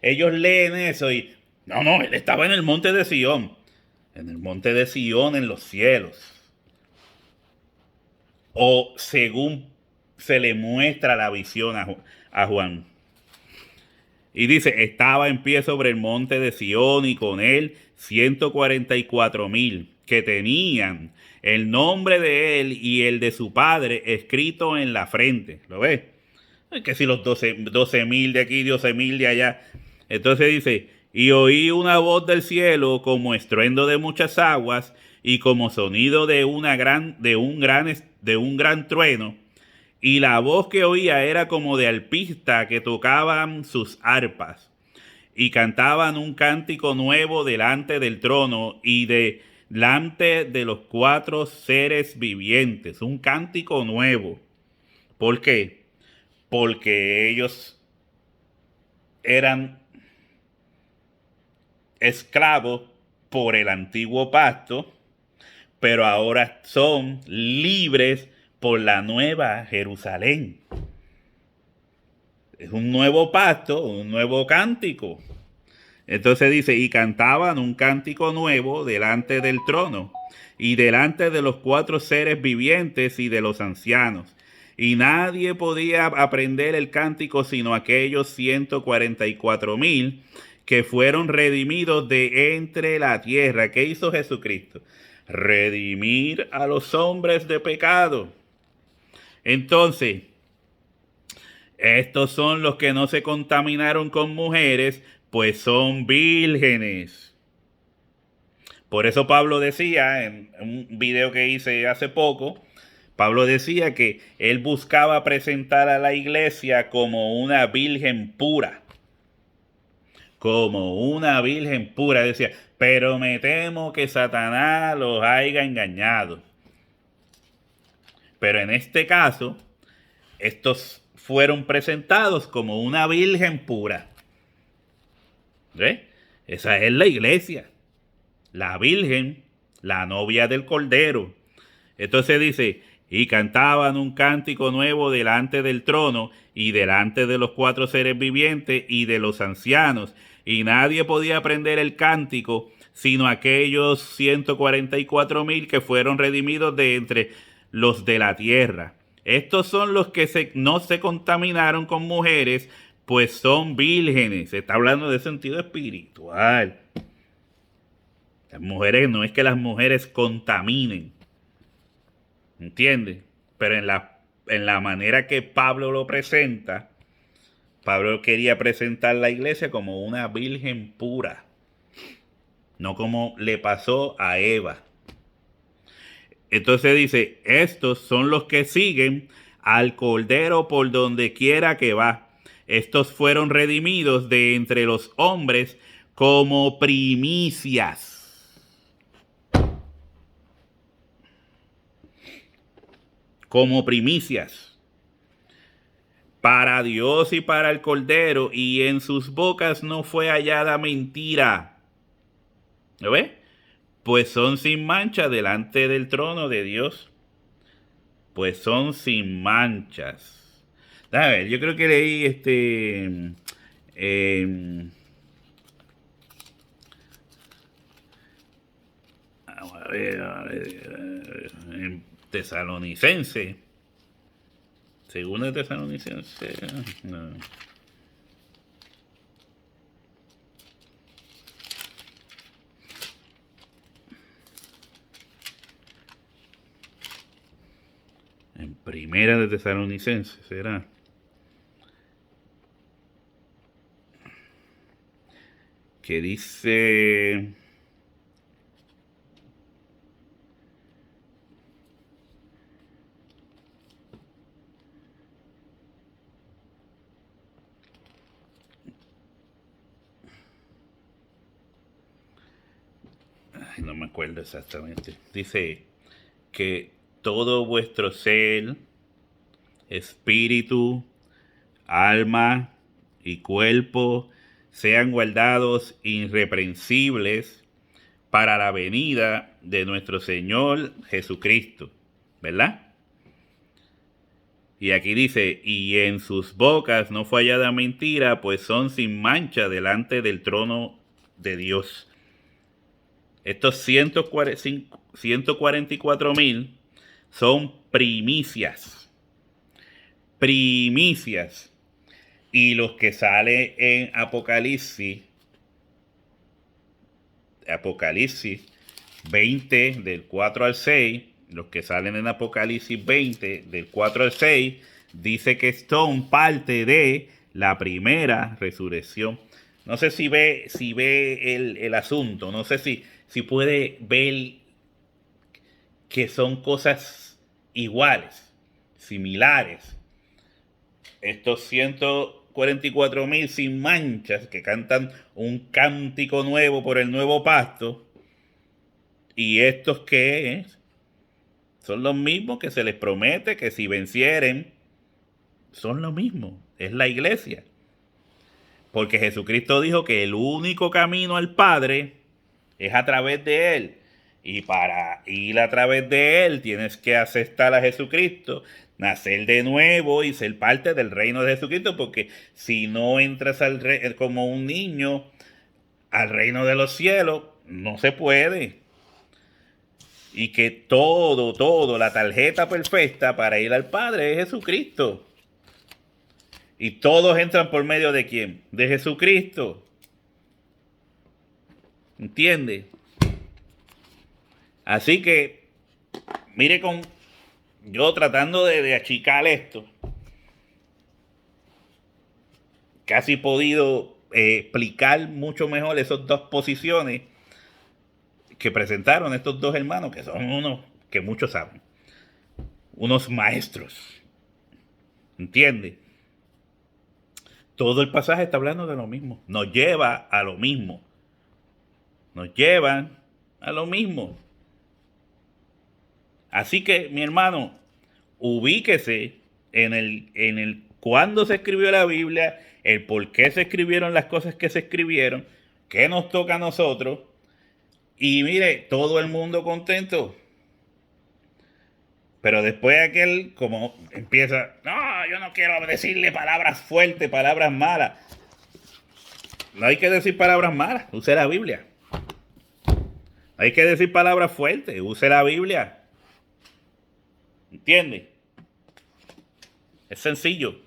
ellos leen eso y no, él estaba en el monte de Sión. En el monte de Sión, en los cielos. O según se le muestra la visión a Juan. Y dice, estaba en pie sobre el monte de Sión y con él 144,000 que tenían el nombre de él y el de su padre escrito en la frente. ¿Lo ves? Es que si los 12,000 de aquí, 12,000 de allá. Entonces dice, y oí una voz del cielo como estruendo de muchas aguas y como sonido de un gran trueno. Y la voz que oía era como de arpistas que tocaban sus arpas y cantaban un cántico nuevo delante del trono y delante de los 4 seres vivientes. Un cántico nuevo. ¿Por qué? Porque ellos eran esclavos por el antiguo pacto, pero ahora son libres por la nueva Jerusalén. Es un nuevo pacto, un nuevo cántico. Entonces dice, y cantaban un cántico nuevo delante del trono, y delante de los 4 seres vivientes y de los ancianos. Y nadie podía aprender el cántico sino aquellos 144,000 que fueron redimidos de entre la tierra. ¿Qué hizo Jesucristo? Redimir a los hombres de pecado. Entonces, estos son los que no se contaminaron con mujeres, pues son vírgenes. Por eso Pablo decía, en un video que hice hace poco, Pablo decía que él buscaba presentar a la iglesia como una virgen pura. Como una virgen pura. Decía, pero me temo que Satanás los haya engañado. Pero en este caso, estos fueron presentados como una virgen pura. ¿Ves? Esa es la iglesia. La virgen, la novia del Cordero. Entonces dice, y cantaban un cántico nuevo delante del trono y delante de los 4 seres vivientes y de los ancianos. Y nadie podía aprender el cántico sino aquellos 144,000 que fueron redimidos de entre los de la tierra. Estos son los que no se contaminaron con mujeres, pues son vírgenes. Se está hablando de sentido espiritual. Las mujeres, no es que las mujeres contaminen, ¿entiendes? Pero en la manera que Pablo lo presenta, Pablo quería presentar la iglesia como una virgen pura, no como le pasó a Eva. Entonces dice, estos son los que siguen al Cordero por donde quiera que va. Estos fueron redimidos de entre los hombres como primicias. Como primicias. Para Dios y para el Cordero, y en sus bocas no fue hallada mentira. ¿Lo ves? Pues son sin mancha delante del trono de Dios. Pues son sin manchas. A ver, yo creo que leí a ver, en Tesalonicense. Segunda Tesalonicense. No. En Primera de Tesalonicense será. Que dice... Ay, no me acuerdo exactamente. Dice que todo vuestro ser, espíritu, alma y cuerpo sean guardados irreprensibles para la venida de nuestro Señor Jesucristo, ¿verdad? Y aquí dice, y en sus bocas no fue hallada mentira, pues son sin mancha delante del trono de Dios. Estos 144,000 son primicias. Primicias. Y los que sale en Apocalipsis 20, del 4 al 6, los que salen en Apocalipsis 20, del 4 al 6, dice que son parte de la primera resurrección. No sé si ve el asunto, no sé si puede ver que son cosas iguales, similares. Estos 144,000 sin manchas que cantan un cántico nuevo por el nuevo pacto, y estos que son los mismos que se les promete que si vencieren, son lo mismo, es la iglesia. Porque Jesucristo dijo que el único camino al Padre es a través de Él. Y para ir a través de él tienes que aceptar a Jesucristo, nacer de nuevo y ser parte del reino de Jesucristo, porque si no entras como un niño al reino de los cielos, no se puede. Y que todo, la tarjeta perfecta para ir al Padre es Jesucristo. Y todos entran por medio de ¿quién? De Jesucristo. ¿Entiende? Así que, mire, yo tratando de achicar esto, casi he podido explicar mucho mejor esas dos posiciones que presentaron estos dos hermanos, que son unos que muchos saben, unos maestros. ¿Entiende? Todo el pasaje está hablando de lo mismo, nos lleva a lo mismo, nos llevan a lo mismo. Así que, mi hermano, ubíquese en el cuándo se escribió la Biblia, el por qué se escribieron las cosas que se escribieron, qué nos toca a nosotros, y mire, todo el mundo contento. Pero después aquel, como empieza, no, yo no quiero decirle palabras fuertes, palabras malas. No hay que decir palabras malas, use la Biblia. Hay que decir palabras fuertes, use la Biblia. ¿Entiende? Es sencillo.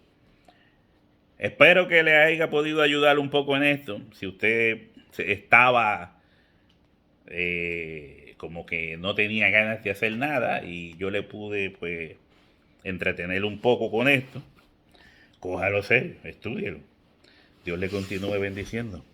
Espero que le haya podido ayudar un poco en esto. Si usted estaba como que no tenía ganas de hacer nada y yo le pude pues entretener un poco con esto, cójalo serio, estúdielo. Dios le continúe bendiciendo.